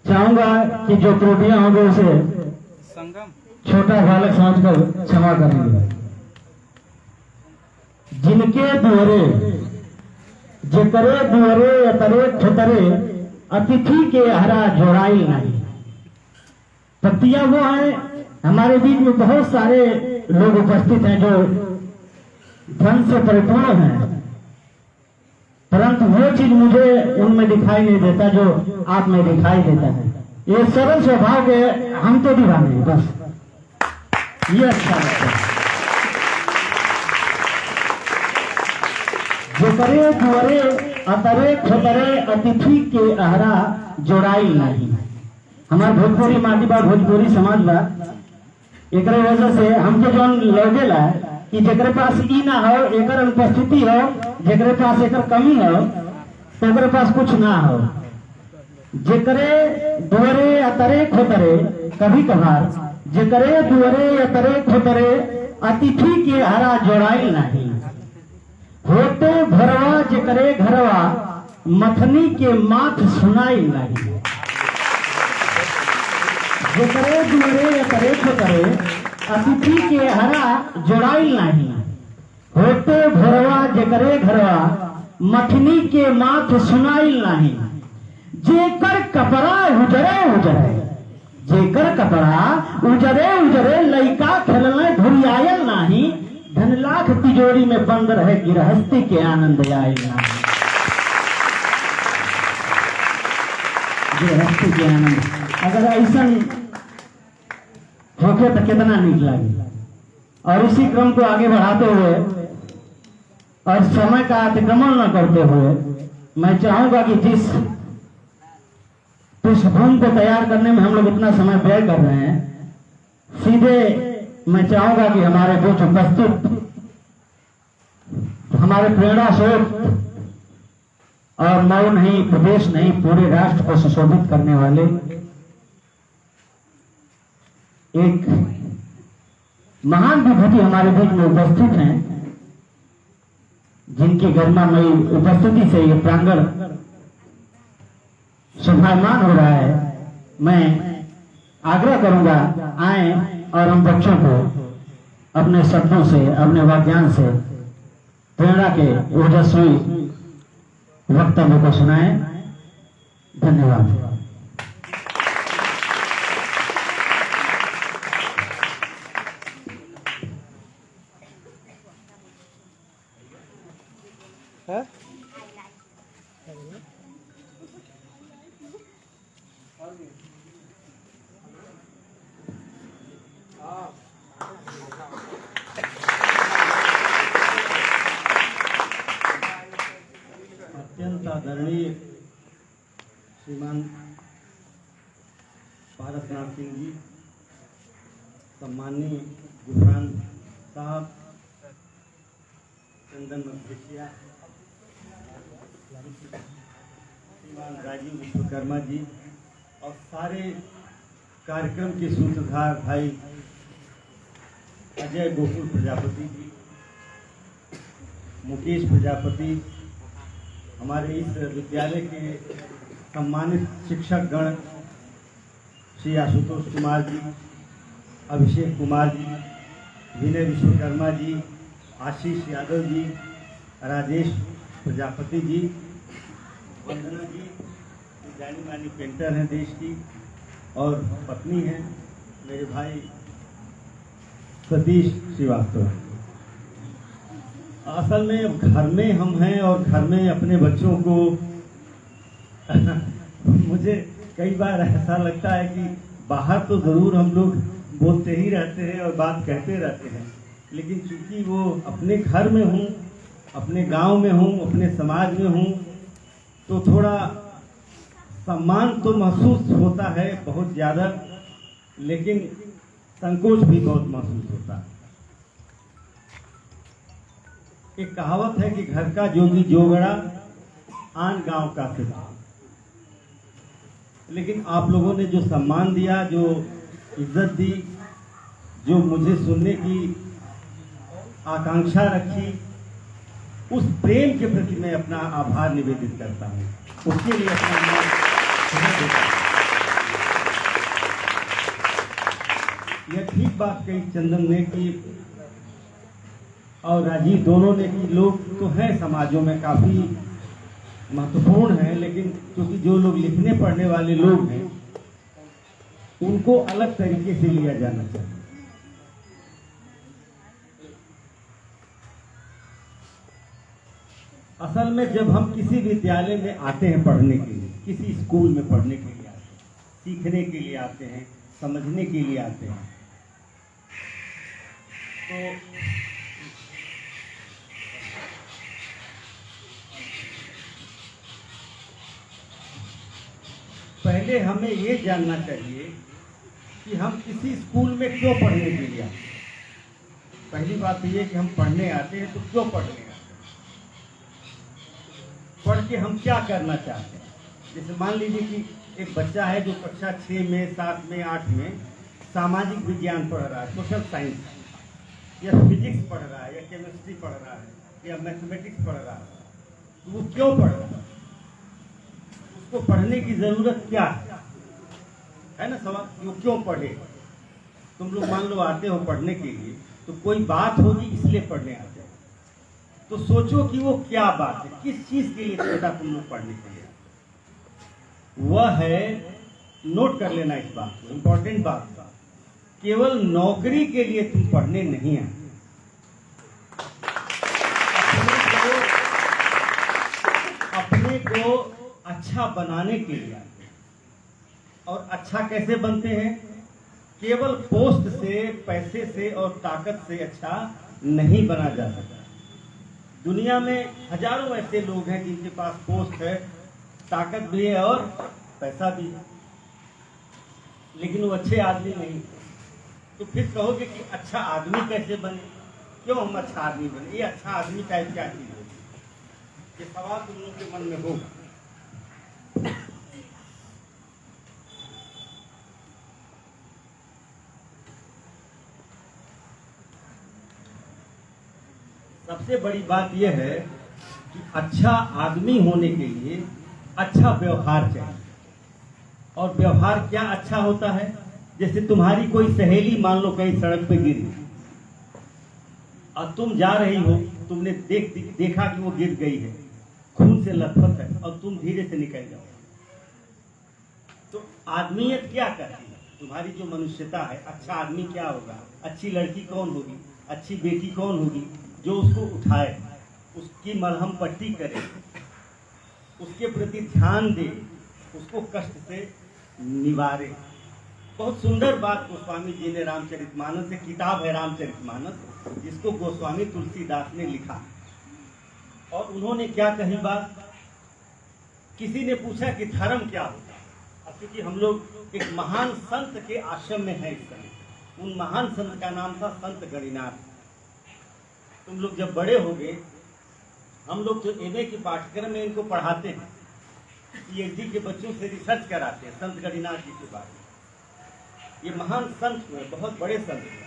चाहूंगा कि जो त्रुटियां होंगी उसे छोटा बालक समझकर क्षमा करेंगे। जिनके दुअरे जेकरे दुअरे अतरे ठुतरे अतिथि के हरा जोड़ाई नहीं। पत्तियां वो है, हमारे बीच में बहुत सारे लोग उपस्थित हैं जो धन से परिपूर्ण हैं, परंतु वो चीज मुझे उनमें दिखाई नहीं देता जो आप में दिखाई देता है। ये सरल स्वभाव के हम तो दीवाने, बस ये अच्छा लगता है। जो करे दुअरे अतरे ठुतरे अतिथि के अहरा जोड़ाई नहीं। हमार भोजपुरी माटी बा, भोजपुरी समाज बा, एक वजह से हमके जौन लगेला कि जेकरे पास ई ना हो, एकर अनुपस्थिति हो, जेकरे पास एकर कमी हो, तो ओकरे पास कुछ ना हो। जेकरे दुअरे अतरे ठुतरे कभी कभार जेकरे दुअरे अतरे ठुतरे अतिथि के हरा जोड़ाई नहीं। होते भरवा जेकरे घरवा मथनी के माथ सुनाई नहीं। जेकरे दुअरे अतरे ठुतरे अतिथि के हरा जोड़ाई नहीं। होते भरवा जेकरे घरवा मथनी के माथ सुनाई नहीं। जेकर कपड़ा उजरे उजरे जेकर कपड़ा उजरे उजरे लइका खेलने धुरियायल नाही। धन लाख तिजोरी में बंद रहे गिरहस्ती के आनंद आए नहीं। गिरहस्ती के आनंद अगर ऐसा होके तो कितना नीक लगे। और इसी क्रम को आगे बढ़ाते हुए और समय का अतिक्रमण न करते हुए मैं चाहूंगा कि जिस पृष्ठभूमि को तैयार करने में हम लोग इतना समय व्यय कर रहे हैं, सीधे मैं चाहूंगा कि हमारे बीच उपस्थित हमारे प्रेरणा स्रोत और मऊ नहीं, प्रदेश नहीं, पूरे राष्ट्र को सुशोभित करने वाले एक महान विभूति हमारे बीच में उपस्थित हैं, जिनकी गरिमामयी उपस्थिति से ये प्रांगण शोभायमान हो रहा है। मैं आग्रह करूंगा आए और हम बच्चों को अपने शब्दों से, अपने वाक्यांश से प्रेरणा के ओजस्वी वक्तव्य को सुनाएं। धन्यवाद। अत्यंत आदरणीय श्रीमान पारसनाथ सिंह जी, सम्माननीय गुफरान साहब, चंदन मधेसिया, श्रीमान राजीव विश्वकर्मा जी और सारे कार्यक्रम के सूत्रधार भाई अजय गोकुल प्रजापति जी, मुकेश प्रजापति, हमारे इस विद्यालय के सम्मानित शिक्षक गण श्री आशुतोष कुमार जी, अभिषेक कुमार जी, विनय विश्वकर्मा जी, आशीष यादव जी, राजेश प्रजापति जी, वंदना जी जानी मानी पेंटर हैं देश की और पत्नी हैं मेरे भाई सतीश श्रीवास्तव। असल में घर में हम हैं और घर में अपने बच्चों को मुझे कई बार ऐसा लगता है कि बाहर तो ज़रूर हम लोग बोलते ही रहते हैं और बात कहते रहते हैं, लेकिन चूंकि वो अपने घर में हूँ, अपने गांव में हूँ, अपने समाज में हूँ, तो थोड़ा सम्मान तो महसूस होता है बहुत ज़्यादा, लेकिन संकोच भी बहुत महसूस होता है। एक कहावत है कि घर का जोगी जोगड़ा आन गांव का फिदा। लेकिन आप लोगों ने जो सम्मान दिया, जो इज्जत दी, जो मुझे सुनने की आकांक्षा रखी, उस प्रेम के प्रति मैं अपना आभार निवेदित करता हूँ। उसके लिए अपना ठीक बात कही चंदन ने कि और राजीव दोनों ने कि लोग तो हैं समाजों में काफी महत्वपूर्ण है, लेकिन क्योंकि जो लोग लिखने पढ़ने वाले लोग हैं उनको अलग तरीके से लिया जाना चाहिए। असल में जब हम किसी विद्यालय में आते हैं पढ़ने के लिए, किसी स्कूल में पढ़ने के लिए आते हैं, सीखने के लिए आते हैं, समझने के लिए आते हैं, तो पहले हमें ये जानना चाहिए कि हम किसी स्कूल में क्यों पढ़ने के लिए आते हैं। पहली बात ये है कि हम पढ़ने आते हैं तो क्यों पढ़ने आते हैं, पढ़ के हम क्या करना चाहते हैं। जैसे मान लीजिए कि एक बच्चा है जो कक्षा 6 में, 7 में, 8 में सामाजिक विज्ञान पढ़ रहा है, सोशल साइंस, या फिजिक्स पढ़ रहा है, या केमिस्ट्री पढ़ रहा है, या मैथमेटिक्स पढ़ रहा है, तो वो क्यों पढ़ रहा है, उसको पढ़ने की जरूरत क्या है ना सवाल, वो क्यों पढ़े। तुम लोग मान लो आते हो पढ़ने के लिए तो कोई बात होगी इसलिए पढ़ने आते हो, तो सोचो कि वो क्या बात है, किस चीज के लिए बेटा तुम लोग पढ़ने के लिए, वह है, नोट कर लेना इस बात को, इंपॉर्टेंट बात, केवल नौकरी के लिए तुम पढ़ने नहीं आते, अपने को अच्छा बनाने के लिए आते हैं। और अच्छा कैसे बनते हैं, केवल पोस्ट से, पैसे से और ताकत से अच्छा नहीं बना जा सकता। दुनिया में हजारों ऐसे लोग हैं जिनके पास पोस्ट है, ताकत भी है और पैसा भी है, लेकिन वो अच्छे आदमी नहीं। तो फिर कहोगे कि अच्छा आदमी कैसे बने, क्यों हम अच्छा आदमी बने, ये अच्छा आदमी टाइप क्या चीज होगी, ये सवाल तुम लोग के मन में होगा। सबसे बड़ी बात यह है कि अच्छा आदमी होने के लिए अच्छा व्यवहार चाहिए। और व्यवहार क्या अच्छा होता है, जैसे तुम्हारी कोई सहेली मान लो कहीं सड़क पे गिरी और तुम जा रही हो, तुमने देखा कि वो गिर गई है, खून से लथपथ है, और तुम धीरे से निकल जाओ, तो आदमियत क्या करती है, तुम्हारी जो मनुष्यता है, अच्छा आदमी क्या होगा, अच्छी लड़की कौन होगी, अच्छी बेटी कौन होगी, जो उसको उठाए, उसकी मलहम पट्टी करे, उसके प्रति ध्यान दे, उसको कष्ट से निवारे। बहुत सुंदर बात गोस्वामी जी ने रामचरितमानस से, किताब है रामचरितमानस, जिसको गोस्वामी तुलसीदास ने लिखा। और उन्होंने क्या कही बात, किसी ने पूछा कि धर्म क्या होता है। अब क्योंकि हम लोग एक महान संत के आश्रम में है इस समय, उन महान संत का नाम था संत गणिनाथ। तुम लोग जब बड़े होगे, हम लोग तो एमए के पाठ्यक्रम में इनको पढ़ाते हैं, पीएचडी के बच्चों से रिसर्च कराते हैं संत गणिनाथ जी के बारे में। ये महान संत हुए, बहुत बड़े संत हुए।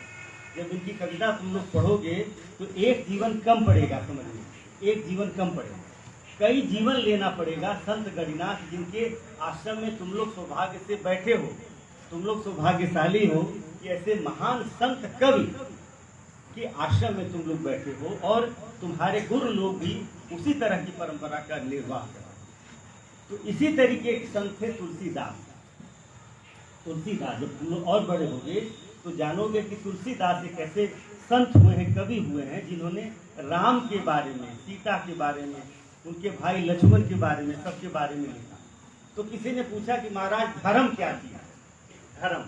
जब इनकी कविता तुम लोग पढ़ोगे तो एक जीवन कम पड़ेगा, समझ में, एक जीवन कम पड़ेगा, कई जीवन लेना पड़ेगा। संत गणिनाथ जिनके आश्रम में तुम लोग सौभाग्य से बैठे हो, तुम लोग सौभाग्यशाली हो कि ऐसे महान संत कवि कि आश्रम में तुम लोग बैठे हो, और तुम्हारे गुरु लोग भी उसी तरह की परंपरा का निर्वाह कर। तो इसी तरीके के संत थे तुलसीदास। तुलसीदास जब तुम लोग और बड़े होंगे तो जानोगे कि तुलसीदास एक ऐसे संत हुए हैं, कवि हुए हैं, जिन्होंने राम के बारे में, सीता के बारे में, उनके भाई लक्ष्मण के बारे में, सबके बारे में लिखा। तो किसी ने पूछा कि महाराज धर्म क्या चीज है, धर्म।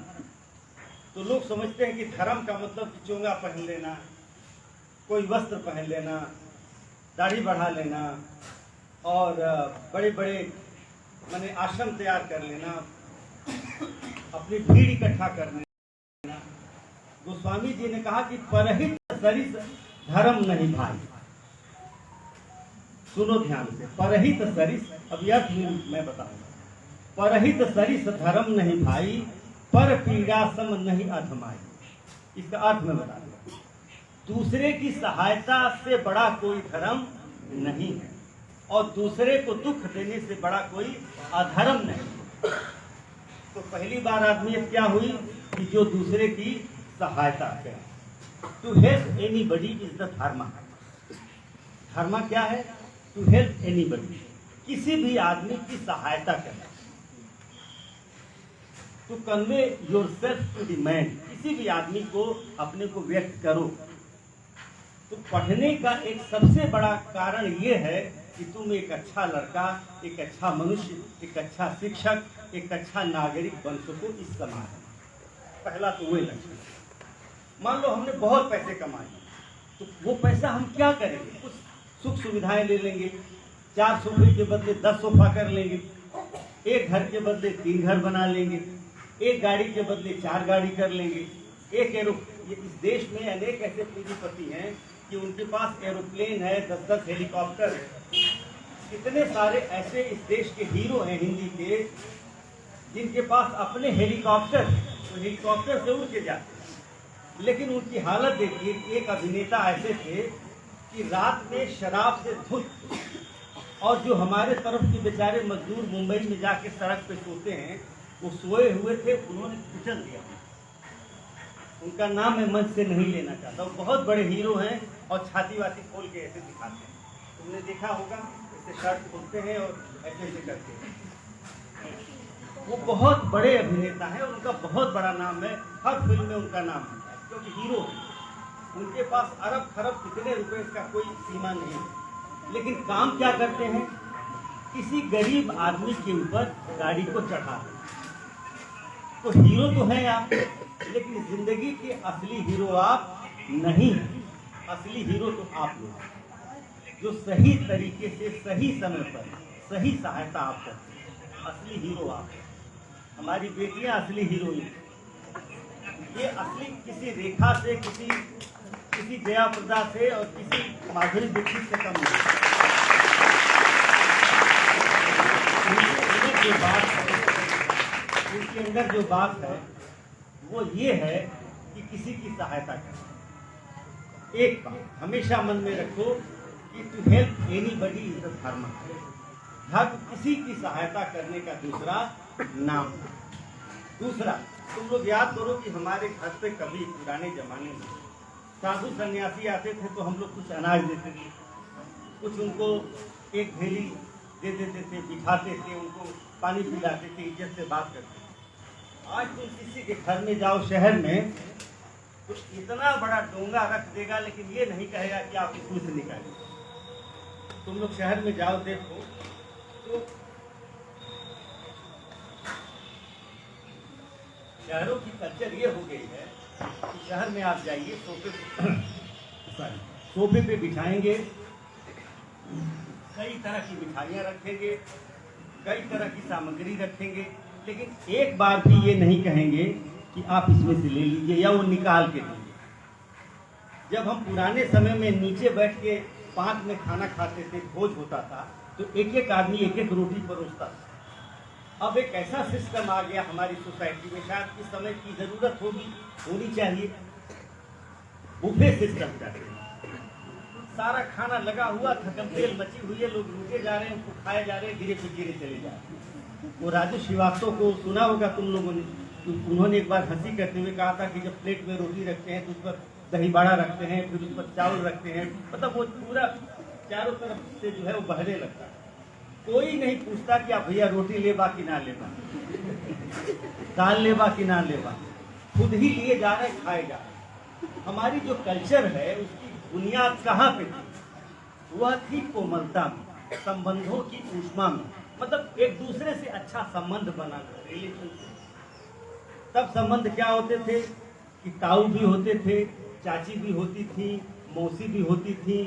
तो लोग समझते हैं कि धर्म का मतलब कि चोंगा पहन लेना, कोई वस्त्र पहन लेना, दाढ़ी बढ़ा लेना, और बड़े बड़े माने आश्रम तैयार कर लेना, अपनी भीड़ इकट्ठा कर लेना। गोस्वामी जी ने कहा कि परहित सरिस धर्म नहीं भाई। सुनो ध्यान से, परहित सरिस, अब यह मैं बताऊंगा। परहित सरिस धर्म नहीं भाई, पर पीड़ा सम नहीं अधमाई। इसका अर्थ मैं बता दूं, दूसरे की सहायता से बड़ा कोई धर्म नहीं है, और दूसरे को दुख देने से बड़ा कोई अधर्म नहीं। तो पहली बार आदमियत क्या हुई कि जो दूसरे की सहायता करें। To help anybody is the dharma. धर्मा क्या है? टू हेल्प एनीबडी, किसी भी आदमी की सहायता करें। To convey yourself to the man, किसी भी आदमी को अपने को व्यक्त करो। तो पढ़ने का एक सबसे बड़ा कारण ये है कि तुम एक अच्छा लड़का, एक अच्छा मनुष्य, एक अच्छा शिक्षक, एक अच्छा नागरिक बन सको इस समाज में। पहला तो वही लक्ष्य। मान लो हमने बहुत पैसे कमाए, तो वो पैसा हम क्या करेंगे? कुछ सुख सुविधाएं ले लेंगे, 4 सोफे के बदले 10 सोफा कर लेंगे, एक घर के बदले 3 घर बना लेंगे, एक गाड़ी के बदले 4 गाड़ी कर लेंगे, एक इस देश में अनेक ऐसे पूंजीपति हैं कि उनके पास एरोप्लेन है, 10-10 हेलीकॉप्टर है। कितने सारे ऐसे इस देश के हीरो हैं हिंदी के, जिनके पास अपने हेलीकॉप्टर, तो हेलीकॉप्टर से उड़ के जाते हैं। लेकिन उनकी हालत देखिए, एक अभिनेता ऐसे थे कि रात में शराब से धुत, और जो हमारे तरफ के बेचारे मजदूर मुंबई में जाके सड़क पे सोते हैं, वो सोए हुए थे, उन्होंने कुचल दिया। उनका नाम मैं मंच से नहीं लेना चाहता। वो बहुत बड़े हीरो हैं और छाती वाती खोल के ऐसे दिखाते हैं। तुमने देखा होगा, ऐसे शर्ट खोलते हैं और ऐसे ऐसे करते हैं। वो बहुत बड़े अभिनेता हैं, उनका बहुत बड़ा नाम है, हर फिल्म में उनका नाम है, क्योंकि हीरो हैं। उनके पास अरब खरब कितने रुपए का कोई सीमा नहीं है। लेकिन काम क्या करते हैं? किसी गरीब आदमी के ऊपर गाड़ी को चढ़ाते। तो हीरो तो हैं आप, लेकिन जिंदगी के असली हीरो आप नहीं हैं। असली हीरो तो आप लोग, जो सही तरीके से सही समय पर सही सहायता आप करते हैं। असली हीरो आप। हमारी बेटियां असली हीरोइन। ये असली किसी रेखा से, किसी जया प्रदा से और किसी माधुरी दीक्षित से कम नहीं। उनके अंदर जो बात है वो ये है कि किसी की सहायता करें। एक बात हमेशा मन में रखो कि to help anybody is the dharma. धर्म किसी की सहायता करने का दूसरा नाम। दूसरा, तुम लोग याद करो कि हमारे घर पे कभी पुराने जमाने में साधु सन्यासी आते थे तो हम लोग कुछ अनाज देते थे, कुछ उनको एक थैली दे देते थे, बिठाते थे, उनको पानी पिलाते थे, इज्जत से बात करते थे। आज तुम किसी के घर में जाओ शहर में, तो इतना बड़ा डोंगा रख देगा, लेकिन ये नहीं कहेगा कि आप इसमें से निकालिए। तुम लोग शहर में जाओ, देखो तो शहरों की कल्चर ये हो गई है कि शहर में आप जाइए, सोफे पे बिठाएंगे, कई तरह की मिठाइयाँ रखेंगे, कई तरह की सामग्री रखेंगे, लेकिन एक बार भी ये नहीं कहेंगे कि आप इसमें से ले लीजिए या वो निकाल के लीजिए। जब हम पुराने समय में नीचे बैठ के पांच में खाना खाते थे, भोज होता था, तो एक एक आदमी एक एक रोटी परोसता था। अब एक ऐसा सिस्टम आ गया हमारी सोसाइटी में, शायद इस समय की जरूरत होनी चाहिए, बुफे सिस्टम का। सारा खाना लगा हुआ, थकम तेल मची हुई है, लोग रुके जा रहे हैं, उसको खाए जा रहे हैं, गिरे फिर गिरे चले जा रहे हैं। वो राजू श्रीवास्तव को सुना होगा तुम लोगों ने, उन्होंने एक बार हंसी करते हुए कहा था कि जब प्लेट में रोटी रखते हैं तो उस पर दही बाड़ा रखते हैं, फिर उस पर चावल रखते हैं, मतलब वो पूरा चारों तरफ से जो है वो बहने लगता है। कोई नहीं पूछता कि आप भैया रोटी लेबा कि ना लेबा, दाल लेबा कि ना लेबा, खुद ही लिए जा रहे, खाए जा रहे। हमारी जो कल्चर है उसकी बुनियाद कहाँ पे थी? वह थी कोमलता में, संबंधों की ऊष्मा में, मतलब एक दूसरे से अच्छा संबंध बनाना, रिलेशनशिप। तब संबंध क्या होते थे कि ताऊ भी होते थे, चाची भी होती थी, मौसी भी होती थी,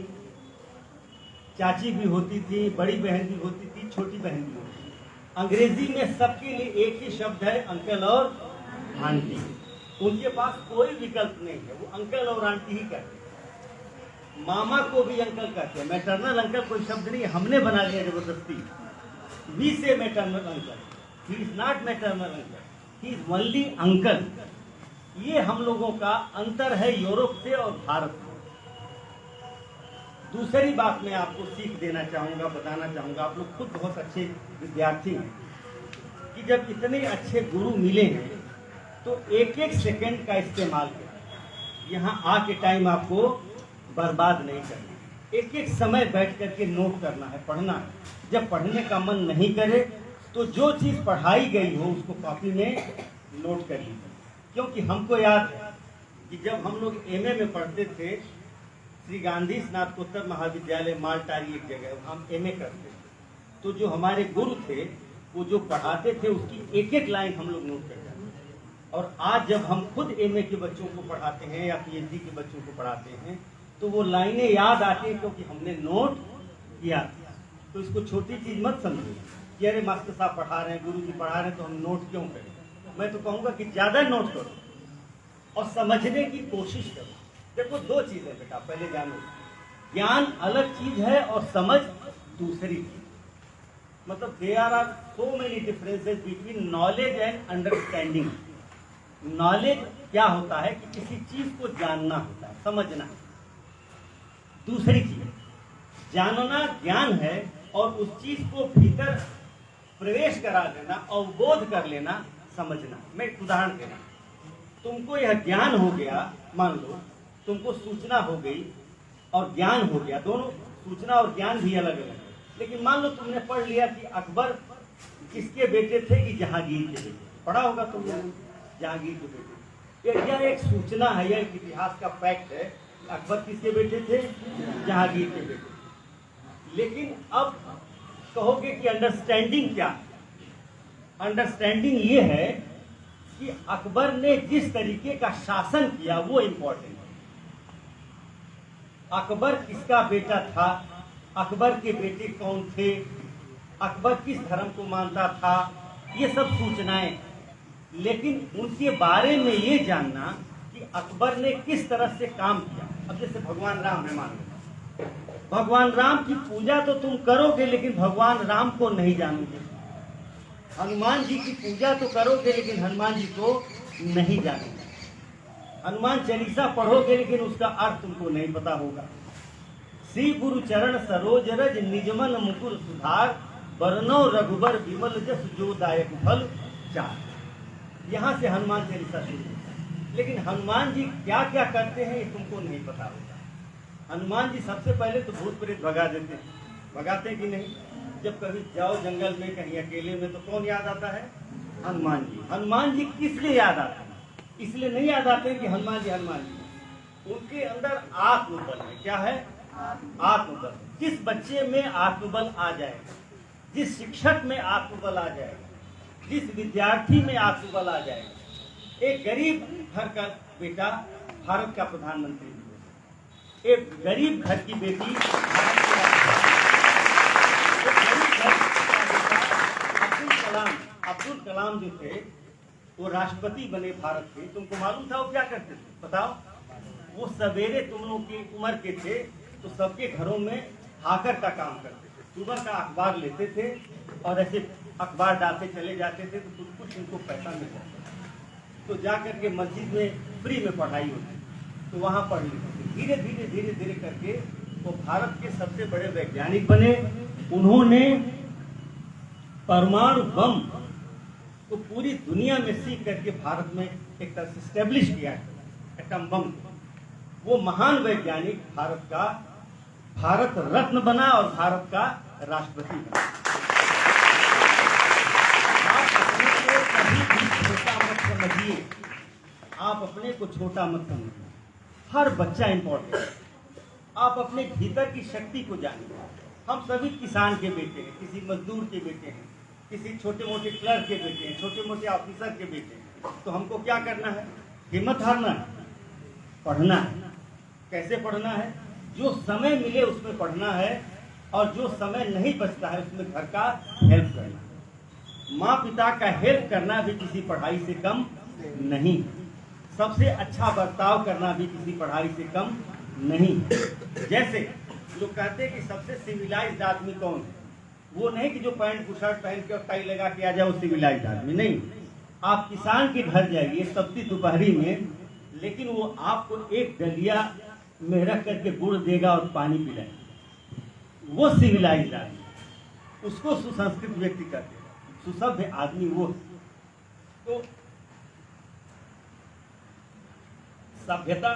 चाची भी होती थी, बड़ी बहन भी होती थी, छोटी बहन भी होती थी। अंग्रेजी में सबके लिए एक ही शब्द है, अंकल और आंटी। उनके पास कोई विकल्प नहीं है, वो अंकल और आंटी ही कहते हैं। मामा को भी अंकल कहते हैं, मैटरनल अंकल कोई शब्द नहीं, हमने बना लिया जबरदस्ती। वी से maternal uncle, he is not maternal uncle, he is only uncle. ये हम लोगों का अंतर है यूरोप से और भारत से। दूसरी बात मैं आपको सीख देना चाहूँगा, बताना चाहूँगा, आप लोग खुद बहुत अच्छे विद्यार्थी हैं, कि जब इतने अच्छे गुरु मिले हैं तो एक एक सेकंड का इस्तेमाल करें। यहाँ आके टाइम आपको बर्बाद नहीं करना, एक एक समय बैठ करके नोट करना है, पढ़ना है। जब पढ़ने का मन नहीं करे तो जो चीज़ पढ़ाई गई हो उसको कॉपी में नोट कर लीजिए। क्योंकि हमको याद है कि जब हम लोग एमए में पढ़ते थे, श्री गांधी स्नातकोत्तर महाविद्यालय मालटारी एक जगह हम एमए करते थे, तो जो हमारे गुरु थे वो जो पढ़ाते थे उसकी एक एक लाइन हम लोग नोट कर जाते थे। और आज जब हम खुद एमए के बच्चों को पढ़ाते हैं या पीएचडी के बच्चों को पढ़ाते हैं तो वो लाइनें याद आती हैं क्योंकि हमने नोट किया। तो इसको छोटी चीज मत समझो कि अरे मास्टर साहब पढ़ा रहे हैं, गुरु जी पढ़ा रहे हैं तो हम नोट क्यों करें। मैं तो कहूँगा कि ज़्यादा नोट करो और समझने की कोशिश करो। देखो दो चीज़ें बेटा, पहले जानो, ज्ञान अलग चीज है और समझ दूसरी चीज। मतलब there are so many differences between knowledge and understanding. Knowledge क्या होता है कि किसी चीज को जानना होता है, समझना। दूसरी चीज जानना ज्ञान है और उस चीज को भीतर प्रवेश करा देना, अवबोध कर लेना, समझना। मैं एक उदाहरण दे रहा हूं। तुमको यह ज्ञान हो गया, मान लो तुमको सूचना हो गई और ज्ञान हो गया, दोनों सूचना और ज्ञान भी अलग अलग है। लेकिन मान लो तुमने पढ़ लिया कि अकबर किसके बेटे थे, कि जहांगीर के बेटे। पढ़ा होगा तुमने जहांगीर के बेटे। यह एक सूचना है, यह एक इतिहास का फैक्ट है। अकबर किसके बेटे थे, जहांगीर के बेटे। लेकिन अब कहोगे कि अंडरस्टैंडिंग क्या है? अंडरस्टैंडिंग ये है कि अकबर ने जिस तरीके का शासन किया वो इंपॉर्टेंट है। अकबर किसका बेटा था, अकबर के बेटे कौन थे, अकबर किस धर्म को मानता था, ये सब सूचनाएं। लेकिन उनके बारे में ये जानना कि अकबर ने किस तरह से काम किया। अब जैसे भगवान राम है, मान लो भगवान राम की पूजा तो तुम करोगे लेकिन भगवान राम को नहीं जानोगे। हनुमान जी की पूजा तो करोगे लेकिन हनुमान जी को नहीं जानोगे। हनुमान चालीसा पढ़ोगे लेकिन उसका अर्थ तुमको नहीं पता होगा। श्री गुरु चरण सरोज रज निजमन मुकुर सुधार, बरनौ रघुबर विमल जस जो दायक फल चार। यहाँ से हनुमान चालीसा शुरू होता है। लेकिन हनुमान जी क्या क्या करते हैं ये तुमको नहीं पता होगा। हनुमान जी सबसे पहले तो भूत प्रेत भगा देते हैं, भगाते हैं कि नहीं? जब कभी जाओ जंगल में कहीं अकेले में तो कौन याद आता है? हनुमान जी। हनुमान जी किस लिए याद आते हैं? इसलिए नहीं याद आते हैं कि हनुमान जी। उनके अंदर आत्मबल है। क्या है? आत्मबल। जिस बच्चे में आत्मबल आ जाएगा, जिस शिक्षक में आत्मबल आ जाएगा, जिस विद्यार्थी में आत्मबल आ जाएगा। एक गरीब घर का बेटा भारत का प्रधानमंत्री, एक गरीब घर की बेटी अब्दुल कलाम जो थे वो राष्ट्रपति बने भारत के। तुमको मालूम था वो क्या करते थे? बताओ। वो सवेरे तुम लोग की उम्र के थे तो सबके घरों में हाकर का काम करते थे। सुबह का अखबार लेते थे और ऐसे अखबार डालते चले जाते थे तो कुछ उनको पैसा मिल जाता था। तो जा करके मस्जिद में फ्री में पढ़ाई होती, तो वहाँ पढ़ लेते थे। धीरे धीरे धीरे धीरे करके वो भारत के सबसे बड़े वैज्ञानिक बने। उन्होंने परमाणु बम को पूरी दुनिया में सीख करके भारत में एक तरह से स्टैब्लिश किया है, एटम बम। वो महान वैज्ञानिक भारत का भारत रत्न बना और भारत का राष्ट्रपति बना। आप अपने को कभी भी छोटा मत समझिए, आप अपने को छोटा मत समझिए। हर बच्चा इंपॉर्टेंट है। आप अपने भीतर की शक्ति को जानिए। हम सभी किसान के बेटे हैं, किसी मजदूर के बेटे हैं, किसी छोटे मोटे क्लर्क के बेटे हैं, छोटे मोटे ऑफिसर के बेटे हैं। तो हमको क्या करना है? हिम्मत हारना है, पढ़ना है। कैसे पढ़ना है? जो समय मिले उसमें पढ़ना है और जो समय नहीं बचता है उसमें घर का हेल्प करना है। माँ पिता का हेल्प करना भी किसी पढ़ाई से कम नहीं। सबसे अच्छा बर्ताव करना भी किसी पढ़ाई से कम नहीं। जैसे लोग कहते हैं कि सबसे सिविलाइज्ड आदमी कौन है? वो नहीं कि जो पैंट शर्ट पहन के और टाई लगा के आ जाए वो सिविलाइज्ड आदमी नहीं। आप किसान के घर जाइए तपती दोपहरी में, लेकिन वो आपको एक डलिया में रख करके गुड़ देगा और पानी पिलाएगा, वो सिविलाइज्ड आदमी। उसको सुसंस्कृत व्यक्ति कहते हैं, सुसभ्य आदमी वो। तो सभ्यता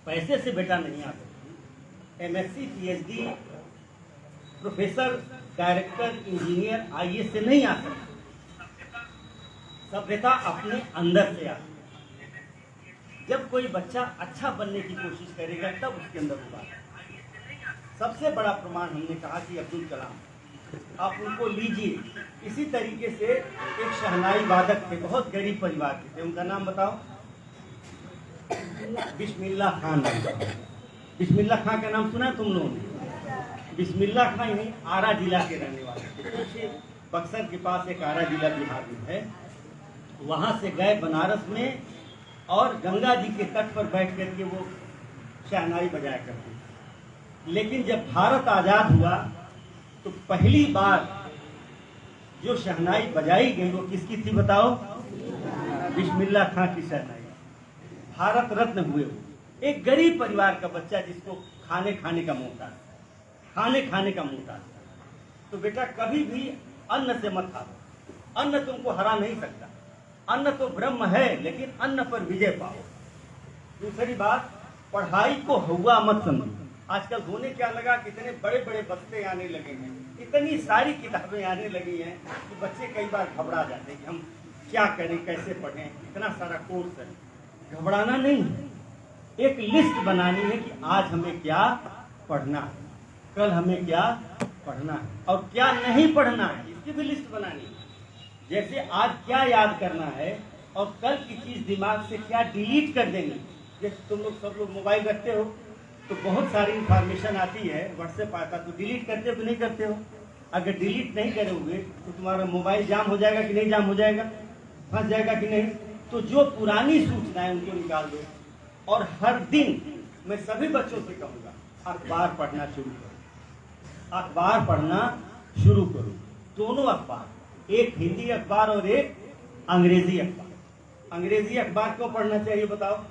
पैसे से बेटा नहीं आ सकती, MSc PhD professor director engineer IAS से नहीं आ सकती। सभ्यता अपने अंदर से आती है। जब कोई बच्चा अच्छा बनने की कोशिश करेगा तब उसके अंदर होगा। सबसे बड़ा प्रमाण हमने कहा कि अब्दुल कलाम, आप उनको लीजिए। इसी तरीके से एक शहनाई वादक थे, बहुत गरीब परिवार के थे, उनका नाम बताओ। बिस्मिल्लाह खान। बिस्मिल्लाह खान का नाम सुना तुम लोगों ने? बिस्मिल्लाह खान यही आरा जिला के रहने वाले थे। पीछे बक्सर के पास एक आरा जिला बिहार में है। वहाँ से गए बनारस में और गंगा जी के तट पर बैठ करके वो शहनाई बजाया करते थे। लेकिन जब भारत आज़ाद हुआ तो पहली बार जो शहनाई बजाई गई वो किसकी थी बताओ? बिस्मिल्लाह खान की शहनाई। भारत रत्न हुए वो। एक गरीब परिवार का बच्चा जिसको खाने का मोहताज, खाने का मोहताज। तो बेटा कभी भी अन्न से मत हारो। अन्न तुमको हरा नहीं सकता। अन्न तो ब्रह्म है, लेकिन अन्न पर विजय पाओ। दूसरी बात, पढ़ाई को हुआ मत समझो। आजकल होने क्या लगा, कितने बड़े बड़े बस्ते आने लगे हैं, इतनी सारी किताबें आने लगी हैं कि बच्चे कई बार घबरा जाते हैं कि हम क्या करें, कैसे पढ़ें, इतना सारा कोर्स है। घबराना नहीं, एक लिस्ट बनानी है कि आज हमें क्या पढ़ना है, कल हमें क्या पढ़ना है और क्या नहीं पढ़ना है, इसकी भी लिस्ट बनानी है। जैसे आज क्या याद करना है और कल की चीज दिमाग से क्या डिलीट कर देंगे। जैसे तुम लोग सब लोग मोबाइल रखते हो तो बहुत सारी इंफॉर्मेशन आती है, व्हाट्सएप आता, तो डिलीट करते हो कि नहीं करते हो? अगर डिलीट नहीं करोगे तो तुम्हारा मोबाइल जाम हो जाएगा कि नहीं जाम हो जाएगा, फंस जाएगा कि नहीं? तो जो पुरानी सूचनाएं उनको निकाल दो। और हर दिन मैं सभी बच्चों से कहूँगा, अखबार पढ़ना शुरू करो। अखबार पढ़ना शुरू करो, दोनों अखबार, एक हिंदी अखबार और एक अंग्रेजी अखबार। अंग्रेजी अखबार क्यों पढ़ना चाहिए बताओ?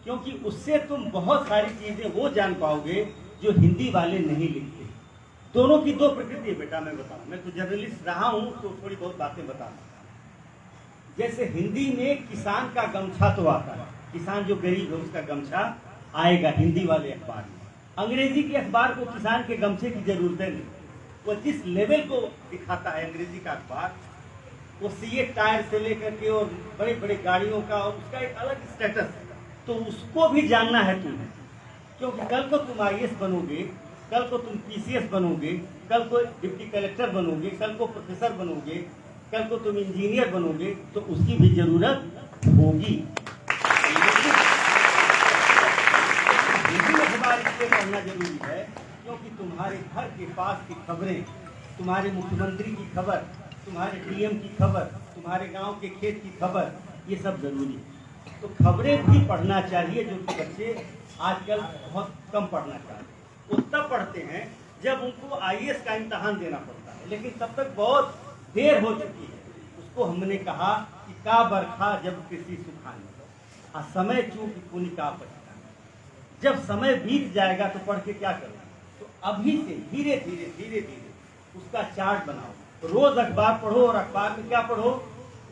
क्योंकि उससे तुम बहुत सारी चीजें वो जान पाओगे जो हिंदी वाले नहीं लिखते। दोनों की दो प्रकृति है बेटा, मैं बताऊं, मैं तो जर्नलिस्ट रहा हूं तो थोड़ी बहुत बातें बताऊं। जैसे हिंदी में किसान का गमछा तो आता है, किसान जो गरीब है उसका गमछा आएगा हिंदी वाले अखबार में। अंग्रेजी के अखबार को किसान के गमछे की जरूरत नहीं। वो जिस लेवल को दिखाता है अंग्रेजी का अखबार, वो सीए टायर से लेकर के और बड़े बड़े गाड़ियों का, और उसका एक अलग स्टेटस है, तो उसको भी जानना है तुम्हें। क्योंकि कल को तुम आईएएस बनोगे, कल को तुम पीसीएस बनोगे, कल को डिप्टी कलेक्टर बनोगे, कल को प्रोफेसर बनोगे, कल को तुम इंजीनियर बनोगे, तो उसकी भी जरूरत होगी। हिंदी अखबार इसलिए पढ़ना जरूरी है क्योंकि तुम्हारे घर के पास की खबरें, तुम्हारे मुख्यमंत्री की खबर, तुम्हारे डीएम की खबर, तुम्हारे गांव के खेत की खबर, ये सब जरूरी है। तो खबरें भी पढ़ना चाहिए, जो कि बच्चे आजकल बहुत कम पढ़ना चाहते हैं। वो तब पढ़ते हैं जब उनको आईएएस का इम्तहान देना पड़ता है, लेकिन तब तक बहुत देर हो चुकी है। उसको हमने कहा कि का बरखा जब किसी सुखाने, आ समय चूक पुनि का पछताने। जब समय बीत जाएगा तो पढ़ के क्या करोगे? तो अभी से धीरे धीरे उसका चार्ट बनाओ। रोज अखबार पढ़ो, और अखबार में क्या पढ़ो?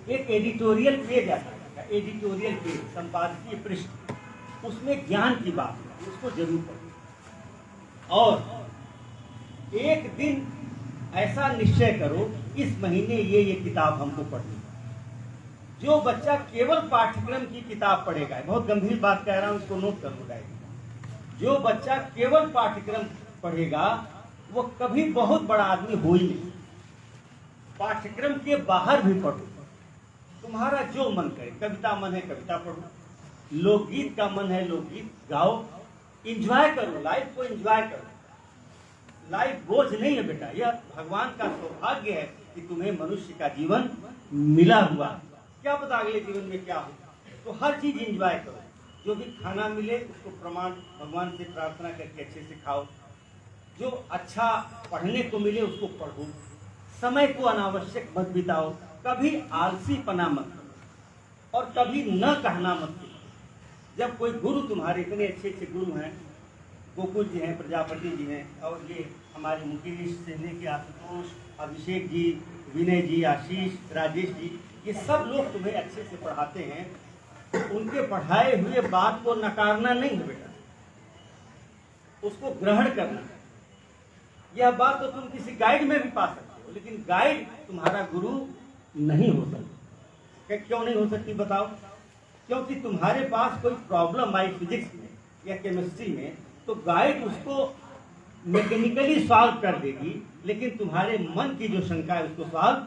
एक एडिटोरियल पेज आता है, एडिटोरियल पेज, संपादकीय पृष्ठ, उसमें ज्ञान की बात है, उसको जरूर पढ़ो। और एक दिन ऐसा निश्चय करो, इस महीने ये किताब हमको पढ़नी है। जो बच्चा केवल पाठ्यक्रम की किताब पढ़ेगा, बहुत गंभीर बात कह रहा हूं, इसको नोट कर लो डायरी। जो बच्चा केवल पाठ्यक्रम पढ़ेगा वो कभी बहुत बड़ा आदमी हो ही नहीं। पाठ्यक्रम के बाहर भी पढ़ो, तुम्हारा जो मन करे। कविता मन है कविता पढ़ो, लोकगीत का मन है लोकगीत गाओ, एंजॉय करो, लाइफ को एंजॉय करो। लाइफ बोझ नहीं है बेटा, यह भगवान का सौभाग्य है कि तुम्हें मनुष्य का जीवन मिला हुआ। क्या पता अगले जीवन में क्या हो, तो हर चीज एंजॉय करो। जो भी खाना मिले उसको प्रमाण भगवान से प्रार्थना करके अच्छे से खाओ। जो अच्छा पढ़ने को मिले उसको पढ़ो। समय को अनावश्यक मत बिताओ, कभी आलसीपना मत करो और कभी न कहना मत करो। जब कोई गुरु, तुम्हारे इतने अच्छे अच्छे गुरु हैं, गोकुल जी हैं, प्रजापति जी हैं, और ये हमारे मुकेश से लेके आशुतोष, अभिषेक जी, विनय जी, आशीष, राजेश जी, ये सब लोग तुम्हें अच्छे से पढ़ाते हैं। उनके पढ़ाए हुए बात को नकारना नहीं है बेटा, उसको ग्रहण करना है। यह बात तो तुम किसी गाइड में भी पा सकते हो, लेकिन गाइड तुम्हारा गुरु नहीं हो सकता। क्यों नहीं हो सकती बताओ? क्योंकि तुम्हारे पास कोई प्रॉब्लम आई फिजिक्स में या केमिस्ट्री में, तो गाइड उसको मैकेनिकली सॉल्व कर देगी, लेकिन तुम्हारे मन की जो शंका है उसको सॉल्व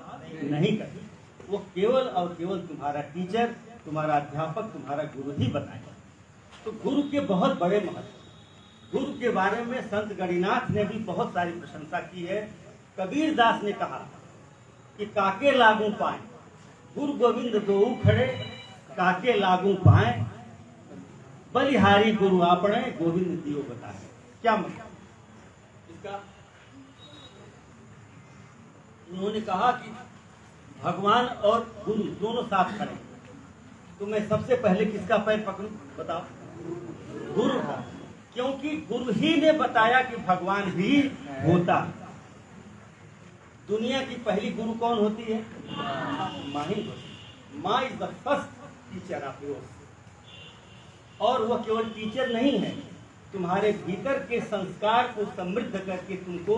नहीं करेगी। वो केवल और केवल तुम्हारा टीचर, तुम्हारा अध्यापक, तुम्हारा गुरु ही बताएगा। तो गुरु के बहुत बड़े महत्व। गुरु के बारे में संत गणिनाथ ने भी बहुत सारी प्रशंसा की है। कबीर दास ने कहा कि काके लागू पाए, गुरु गोविंद दो खड़े, काके लागू पाए, बलिहारी गुरु आपने गोविंद दियो बताए। क्या मतलब इसका? उन्होंने कहा कि भगवान और गुरु दोनों साथ खड़े, तो मैं सबसे पहले किसका पैर पकड़ूं बताओ? गुरु का, क्योंकि गुरु ही ने बताया कि भगवान भी होता। दुनिया की पहली गुरु कौन होती है? माँ ही होती। माँ is the first teacher of yours. और वह केवल टीचर नहीं है, तुम्हारे भीतर के संस्कार को समृद्ध करके तुमको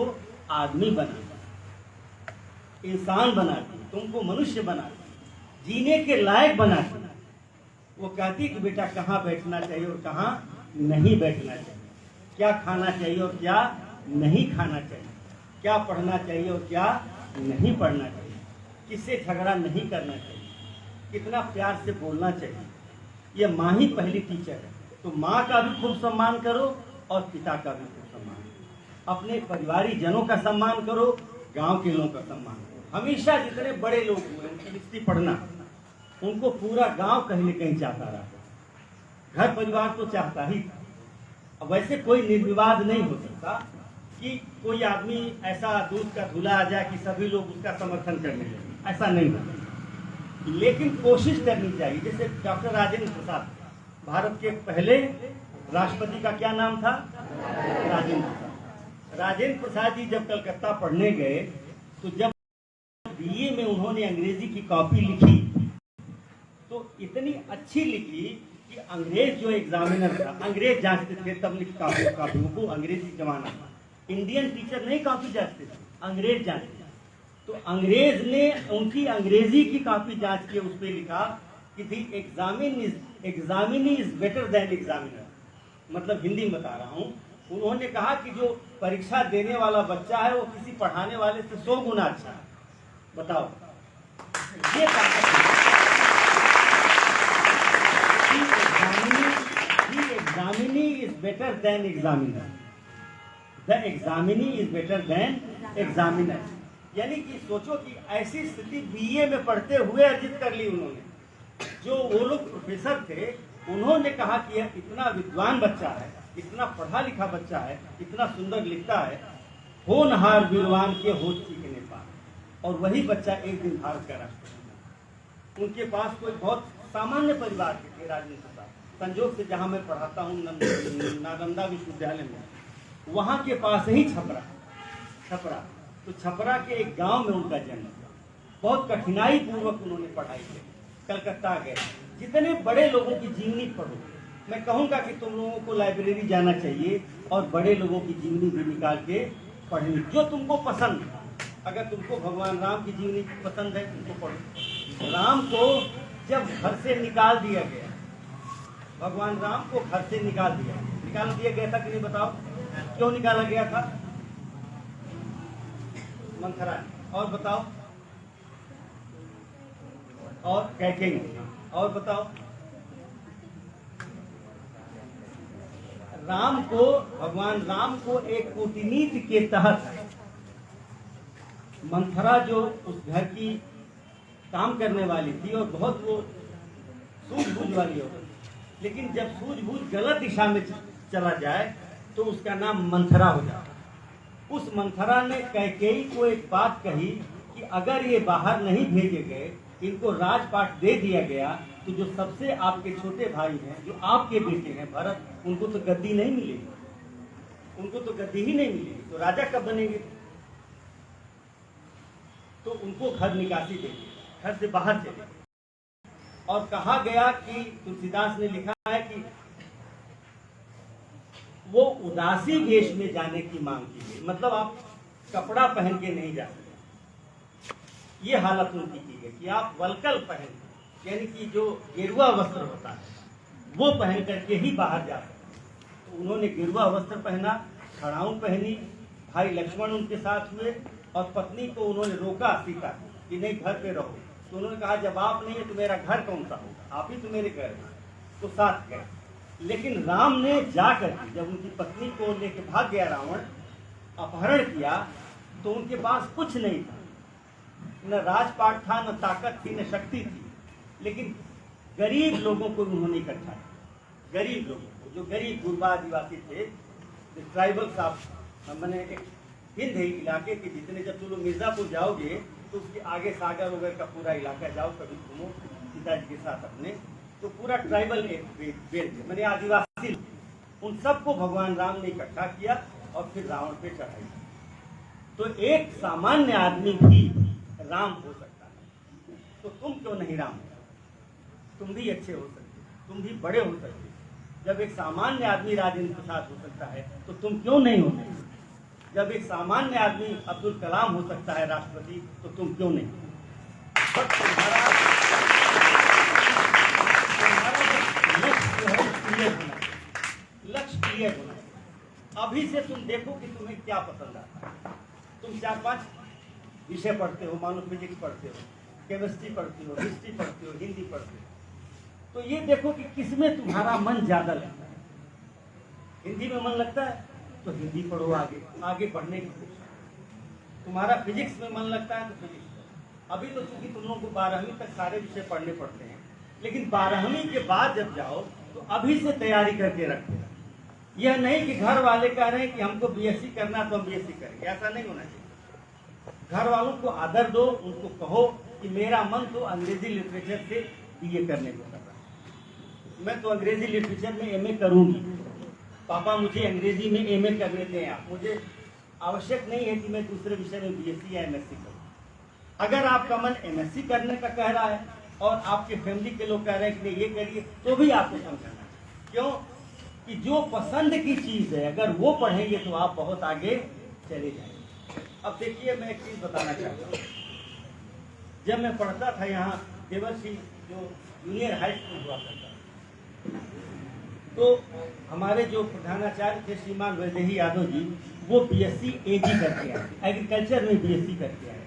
आदमी बनाती, इंसान बनाती, तुमको मनुष्य बनाती, जीने के लायक बनाती। वो कहती कि बेटा कहाँ बैठना चाहिए और कहाँ नहीं बैठना चाहिए, क्या खाना चाहिए और क्या नहीं खाना चाहिए, क्या पढ़ना चाहिए और क्या नहीं पढ़ना चाहिए, किससे झगड़ा नहीं करना चाहिए, कितना प्यार से बोलना चाहिए। ये माँ ही पहली टीचर है। तो माँ का भी खूब सम्मान करो और पिता का भी खूब सम्मान करो, अपने परिवारी जनों का सम्मान करो, गांव के लोगों का सम्मान करो। हमेशा जितने बड़े लोग हुए उनकी हिस्ट्री पढ़ना, उनको पूरा गांव कहीं न कहीं चाहता रहा, घर परिवार तो चाहता ही था। अब वैसे कोई निर्विवाद नहीं हो सकता कि कोई आदमी ऐसा दूध का धुला आ जाए कि सभी लोग उसका समर्थन करने लगे, ऐसा नहीं होता। लेकिन कोशिश करनी चाहिए। जैसे डॉक्टर राजेंद्र प्रसाद, भारत के पहले राष्ट्रपति का क्या नाम था? राजेंद्र प्रसाद। राजेंद्र प्रसाद जी जब कलकत्ता पढ़ने गए, तो जब बीए में उन्होंने अंग्रेजी की कॉपी लिखी, तो इतनी अच्छी लिखी कि अंग्रेज जो एग्जामिनर था, अंग्रेज जांचते थे तब लिखी कॉपियों को, अंग्रेजी जमाना था, इंडियन टीचर नहीं कॉपी जांचते थे, अंग्रेज जांचते। तो अंग्रेज ने उनकी अंग्रेजी की कॉपी जांच के उस पर लिखा कि the examinee is better than examiner. मतलब हिंदी में बता रहा हूँ, उन्होंने कहा कि जो परीक्षा देने वाला बच्चा है वो किसी पढ़ाने वाले से 100 गुना अच्छा है। बताओ, ये examinee is better than examiner, the examinee is better than examiner. यानी कि सोचो कि ऐसी स्थिति बीए में पढ़ते हुए अर्जित कर ली उन्होंने। जो वो लोग प्रोफेसर थे, उन्होंने कहा कि यह इतना विद्वान बच्चा है, इतना पढ़ा लिखा बच्चा है, इतना सुंदर लिखता है, होनहार वीरवान के होठ चीखने पार। और वही बच्चा एक दिन भारत का राष्ट्रपति बना। उनके पास कोई बहुत सामान्य परिवार के थे राजेंद्र प्रसाद। संजोग से जहाँ मैं पढ़ाता हूँ नालंदा विश्वविद्यालय में, वहाँ के पास ही छपरा, तो छपरा के एक गांव में उनका जन्म हुआ। बहुत कठिनाई पूर्वक उन्होंने पढ़ाई की, कलकत्ता गए। जितने बड़े लोगों की जीवनी पढ़ो, मैं कहूँगा कि तुम लोगों को लाइब्रेरी जाना चाहिए और बड़े लोगों की जीवनी भी निकाल के पढ़नी, जो तुमको पसंद है। अगर तुमको भगवान राम की जीवनी पसंद है, तुमको पढ़ो। राम को जब घर से निकाल दिया गया, भगवान राम को घर से निकाल दिया गया था कि नहीं बताओ? क्यों निकाला गया था? मंथरा। और बताओ? और कैकेयी। और बताओ? भगवान राम को एक कूटनीति के तहत मंथरा जो उस घर की काम करने वाली थी और बहुत वो सूझबूझ वाली हो, लेकिन जब सूझबूझ गलत दिशा में चला जाए तो उसका नाम मंथरा हो जाता। उस मंथरा ने कैकेयी को एक बात कही कि अगर ये बाहर नहीं भेजे गए, इनको राजपाट दे दिया गया, तो जो सबसे आपके छोटे भाई हैं, जो आपके बेटे हैं भरत, उनको तो गद्दी नहीं मिलेगी, उनको तो गद्दी ही नहीं मिलेगी, तो राजा कब बनेंगे? तो उनको घर निकासी दे, घर से बाहर चले। और कहा गया कि तुलसीदास ने लिखा है कि वो उदासी वेश में जाने की मांग की गई, मतलब आप कपड़ा पहन के नहीं जा सकते। ये हालत उनकी की गई कि आप वलकल पहन, यानी कि जो गेरुआ वस्त्र होता है वो पहन करके ही बाहर जा सकते। तो उन्होंने गेरुआ वस्त्र पहना, खड़ाऊ पहनी, भाई लक्ष्मण उनके साथ हुए और पत्नी को उन्होंने रोका सीता कि नहीं घर पे रहो। तो उन्होंने कहा जब आप नहीं है तो मेरा घर कौन सा होगा, आप ही तो मेरे घर हैं। तो साथ गए। लेकिन राम ने जाकर जब उनकी पत्नी को लेके भाग गया रावण, अपहरण किया, तो उनके पास कुछ नहीं था, न राजपाट था, न ताकत थी, न शक्ति थी, लेकिन गरीब लोगों को उन्होंने इकट्ठा किया। गरीब लोगों को, जो गरीब गुरबा आदिवासी थे, ट्राइबल साहब, मैंने एक हिंद है इलाके के जितने, जब तुम लोग मिर्जापुर जाओगे तो उसके आगे सागर वगैरह का पूरा इलाका जाओ, कभी घूमो पिताजी के साथ अपने, तो पूरा ट्राइबल बेल्ट मैंने आदिवासी, उन सबको भगवान राम ने इकट्ठा किया और फिर रावण पे चढ़ाई। तो एक सामान्य आदमी भी राम हो सकता है, तो तुम क्यों नहीं राम हो? तुम भी अच्छे हो सकते, तुम भी बड़े हो सकते। जब एक सामान्य आदमी राजेंद्र प्रसाद हो सकता है तो तुम क्यों नहीं हो सकते? जब एक सामान्य आदमी अब्दुल कलाम हो सकता है राष्ट्रपति, तो तुम क्यों नहीं? बस तुम्हारा लक्ष्य है क्लियर होना, लक्ष्य क्लियर होना। अभी से तुम देखो कि तुम्हें क्या पसंद आता है। तुम 4-5 विषय पढ़ते हो, मानो फिजिक्स पढ़ते हो, केमिस्ट्री पढ़ते हो, हिस्ट्री पढ़ते हो, हिंदी पढ़ते हो, तो ये देखो कि किसमें तुम्हारा मन ज्यादा लगता है। हिंदी में मन लगता है तो हिंदी पढ़ो, आगे आगे बढ़ने की कोशिश। तुम्हारा फिजिक्स में मन लगता है तो फिजिक्स पढ़ो। अभी तो चूंकि तुम लोगों को 12वीं तक सारे विषय पढ़ने पड़ते हैं, लेकिन 12वीं के बाद जब जाओ तो अभी से तैयारी करके रखो। यह नहीं कि घर वाले कह रहे हैं कि हमको बीएससी करना तो हम बीएससी करेंगे, ऐसा नहीं होना चाहिए। घर वालों को आदर दो, उनको कहो कि मेरा मन तो अंग्रेजी लिटरेचर से बीए करने को कर रहा है, मैं तो अंग्रेजी लिटरेचर में एमए करूंगी, पापा मुझे अंग्रेजी में एमए करने दें आप, मुझे आवश्यक नहीं है कि मैं दूसरे विषय में बीएससी या एमएससी करूं। अगर आपका मन एमएससी करने का कह रहा है और आपके फैमिली के लोग कह रहे हैं कि नहीं ये करिए, तो भी आपको समझाना है। क्यों कि जो पसंद की चीज है अगर वो पढ़ेंगे तो आप बहुत आगे चले जाएंगे। अब देखिए मैं एक चीज बताना चाहता हूँ। जब मैं पढ़ता था यहाँ देवर्षि जो जूनियर हाई स्कूल हुआ करता, तो हमारे जो प्रधानाचार्य थे श्रीमान वैदेही यादव जी, वो बीएससी एजी करके आए, एग्रीकल्चर में बीएससी करके आए।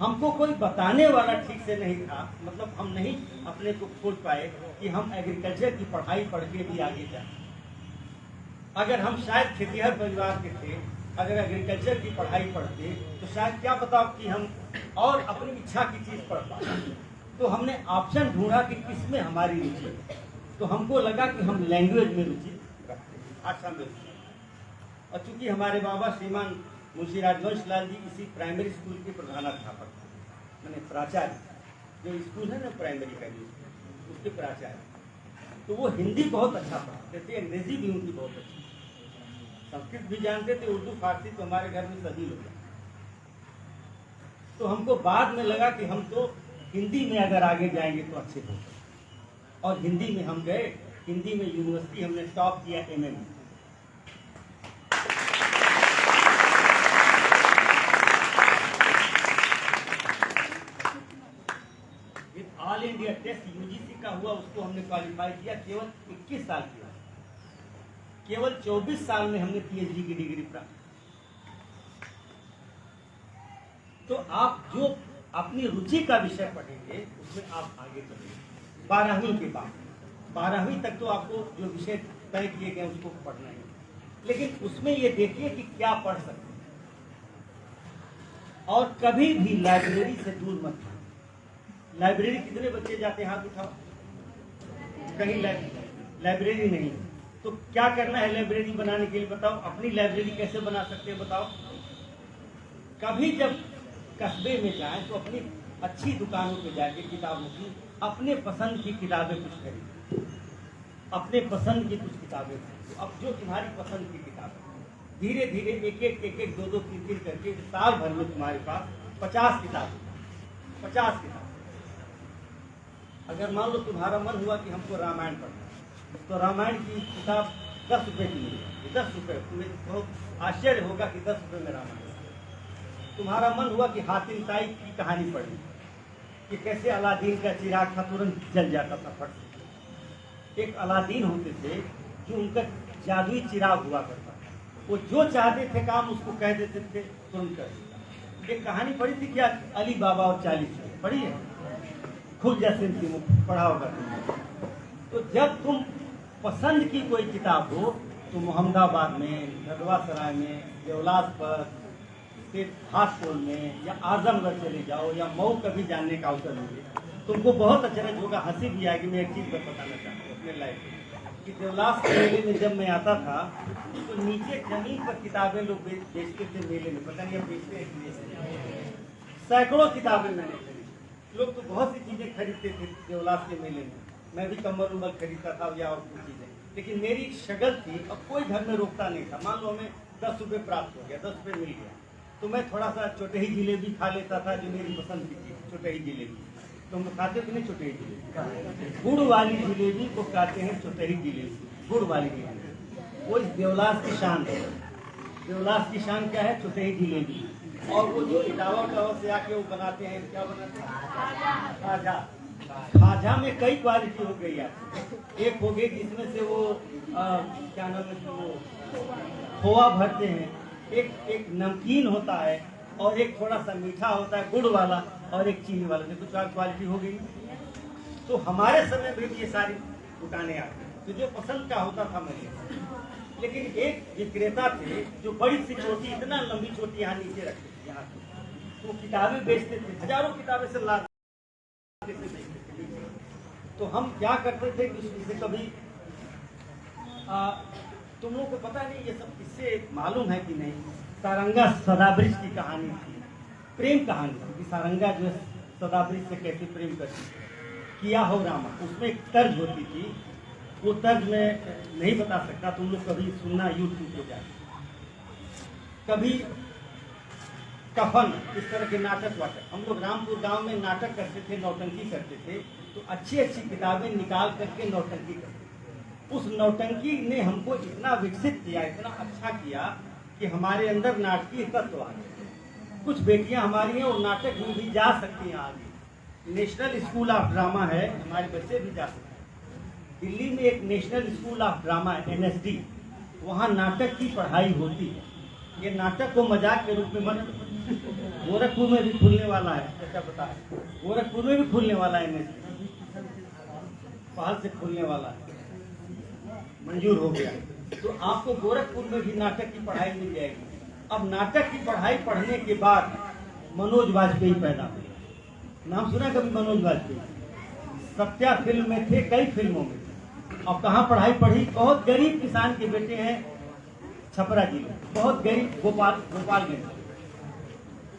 हमको कोई बताने वाला ठीक से नहीं था, मतलब हम नहीं अपने को खोज पाए कि हम एग्रीकल्चर की पढ़ाई पढ़ के भी आगे जाए। अगर हम शायद खेतीहर परिवार के थे, अगर एग्रीकल्चर की पढ़ाई पढ़ते तो शायद क्या पता कि हम और अपनी इच्छा की चीज पढ़ पाते। तो हमने ऑप्शन ढूंढा कि किसमें हमारी रुचि है, तो हमको लगा कि हम लैंग्वेज में रुचि रखते हैं, भाषा में रुचि। और चूंकि हमारे बाबा श्रीमान मुंशी राजवंश लाल जी इसी प्राइमरी स्कूल के प्रधानाध्यापक थे, मैंने प्राचार्य, जो स्कूल है ना प्राइमरी का उसके प्राचार्य, तो वो हिंदी बहुत अच्छा पढ़ाते थे, अंग्रेजी भी उनकी बहुत अच्छी, संस्कृत भी जानते थे, उर्दू फारसी तो हमारे घर में सभी लोग। तो हमको बाद में लगा कि हम तो हिंदी में अगर आगे जाएंगे तो अच्छे हो, और हिंदी में हम गए। हिंदी में यूनिवर्सिटी हमने टॉप किया एमए में। With all India test UGC का हुआ, उसको हमने क्वालिफाई किया केवल 21 साल की, केवल 24 साल में हमने पीएचडी की डिग्री प्राप्त। तो आप जो अपनी रुचि का विषय पढ़ेंगे उसमें आप आगे बढ़ेंगे। 12वीं के बाद 12वीं तक तो आपको जो विषय तय किए गए उसको पढ़ना है, लेकिन उसमें ये देखिए कि क्या पढ़ सकते हैं। और कभी भी लाइब्रेरी से दूर मत जाओ। लाइब्रेरी कितने बच्चे जाते हैं, हाथ उठाओ। कहीं लाइब्रेरी नहीं, तो क्या करना है लाइब्रेरी बनाने के लिए बताओ। अपनी लाइब्रेरी कैसे बना सकते हैं बताओ। कभी जब कस्बे में जाएं तो अपनी अच्छी दुकानों पे जाके किताबों की अपने पसंद की किताबें कुछ खरीदो, अपने पसंद की कुछ किताबें खरीदो। अब जो तुम्हारी पसंद की किताबें, धीरे धीरे एक एक 2-2 3-3 करके साल भर में तुम्हारे पास 50 किताब। अगर मान लो तुम्हारा मन हुआ कि हमको रामायण पढ़ना है, तो रामायण की किताब 10 रुपये की मिलेगी, 10 रुपये। तुम्हें बहुत आश्चर्य होगा कि 10 रुपये में रामायण। तुम्हारा मन हुआ कि हातिम ताई की कहानी पढ़नी, कि कैसे अलादीन का चिराग था तुरंत जल जाता था फट से। एक अलादीन होते थे जो उनका जादुई चिराग हुआ करता था, वो जो चाहते थे काम उसको कह देते थे, तुरंत कर देता। एक कहानी पढ़ी थी क्या, अली बाबा और 40 चोर, पढ़ी है? खुल जैसे पढ़ा होगा तुमने। तो जब तुम पसंद की कोई किताब हो तो मोहम्मदाबाद में, नदवा सराय में, देवलास पर, फिर हाटपोल में या आजमगढ़ चले जाओ या मऊ कभी जानने का अवसर मिले, तुमको बहुत अचरज होगा, हंसी भी आएगी। मैं एक चीज़ पर बताना चाहता हूँ अपने लाइफ में कि देवलास के मेले में जब मैं आता था तो नीचे जमीन पर किताबें लोग बेचते थे मेले में, पता नहीं अब बेचते हैं कि नहीं। सैकड़ों किताबें मैंने खरीदी। लोग तो बहुत सी चीज़ें खरीदते थे देवलास के मेले में, मैं भी कम्बल उम्बल खरीदता था या और कुछ चीज़ें, लेकिन मेरी शगल थी, अब कोई घर में रोकता नहीं था। मान लो हमें 10 रुपये प्राप्त हो गया, 10 रुपये मिल गया, तो मैं थोड़ा सा चौटही जिलेबी खा लेता था, जो मेरी पसंद की थी, चौटही जिलेबी। तो हम खाते भी नहीं चौटही जिलेबी, गुड़ वाली जिलेबी को कहते हैं चौटही जिलेबी, गुड़ वाली जिलेबी। वो इस देवलास की शान है। देवलास की शान क्या है? चौटही जिलेबी। और वो जो इटावा उटावा से आके वो बनाते हैं, क्या बनाते हैं? खाजा। खाजा में कई क्वालिटी हो गई है। एक हो गई जिसमें से वो क्या नाम है, वो खोआ भरते हैं, एक नमकीन होता है और एक थोड़ा सा मीठा होता है गुड़ वाला, और एक चीनी वाला। देखो 4 क्वालिटी हो गई। तो हमारे समय में भी ये सारी दुकानें आती, तो जो पसंद का होता था मैं लेता। लेकिन एक विक्रेता थे जो बड़ी सी चोटी, इतना लंबी चोटी यहाँ नीचे रखते थे, यहाँ तो किताबें बेचते थे, हजारों किताबें से लाते थे। तो हम क्या करते थे कि इससे कभी तुम लोगों को पता नहीं ये सब किससे मालूम है कि नहीं, सारंगा सदावृष की कहानी थी, प्रेम कहानी थी कि सारंगा जो है सदावृष से कैसे प्रेम करती किया हो रामा। उसमें एक तर्ज होती थी, वो तर्ज मैं नहीं बता सकता, तुम लोग कभी सुनना यूट्यूब पे जाके। कभी कफन, इस तरह के नाटक वाटक, हम लोग रामपुर गांव में नाटक करते थे, नौटंकी करते थे, तो अच्छी अच्छी किताबें निकाल करके नौटंकी करते थे। उस नौटंकी ने हमको इतना विकसित किया, इतना अच्छा किया कि हमारे अंदर नाटकीय तत्व आ गए। कुछ बेटियां हमारी हैं और नाटक में भी जा सकती हैं आगे। नेशनल स्कूल ऑफ ड्रामा है, हमारे बच्चे भी जा सकते हैं। दिल्ली में एक नेशनल स्कूल ऑफ ड्रामा है, NSD, वहाँ नाटक की पढ़ाई होती है। ये नाटक को मजाक के रूप में मत, गोरखपुर में भी खुलने वाला है, कैसा पता है? गोरखपुर में भी खुलने वाला है, NSD पहल से खुलने वाला है, मंजूर हो गया। तो आपको गोरखपुर में भी नाटक की पढ़ाई मिल जाएगी। अब नाटक की पढ़ाई पढ़ने के बाद मनोज वाजपेयी पैदा हुए। नाम सुना कभी मनोज वाजपेयी? सत्या फिल्म में थे, कई फिल्मों में। अब कहाँ पढ़ाई पढ़ी? बहुत गरीब किसान के बेटे हैं, छपरा जिले, बहुत गरीब, गोपालगंज।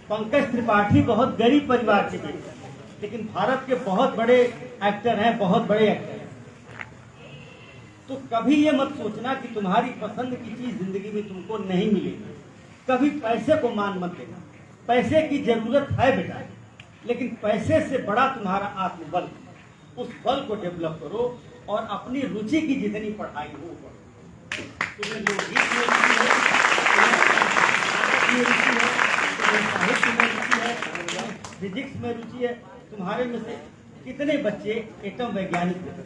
पंकज त्रिपाठी बहुत गरीब परिवार के बेटे, लेकिन भारत के बहुत बड़े एक्टर हैं, बहुत बड़े एक्टर हैं। तो कभी ये मत सोचना कि तुम्हारी पसंद की चीज जिंदगी में तुमको नहीं मिलेगी। कभी पैसे को मान मत देना। पैसे की जरूरत है बेटा, लेकिन पैसे से बड़ा तुम्हारा आत्मबल, उस बल को डेवलप करो और अपनी रुचि की जितनी पढ़ाई हो पढ़ो। तुम्हें लोकगीत में रुचि है, तुम्हें रुचि है, तुम्हें साहित्य में रुचि है, फिजिक्स में रुचि है। तुम्हारे में से कितने बच्चे एटम वैज्ञानिक थे?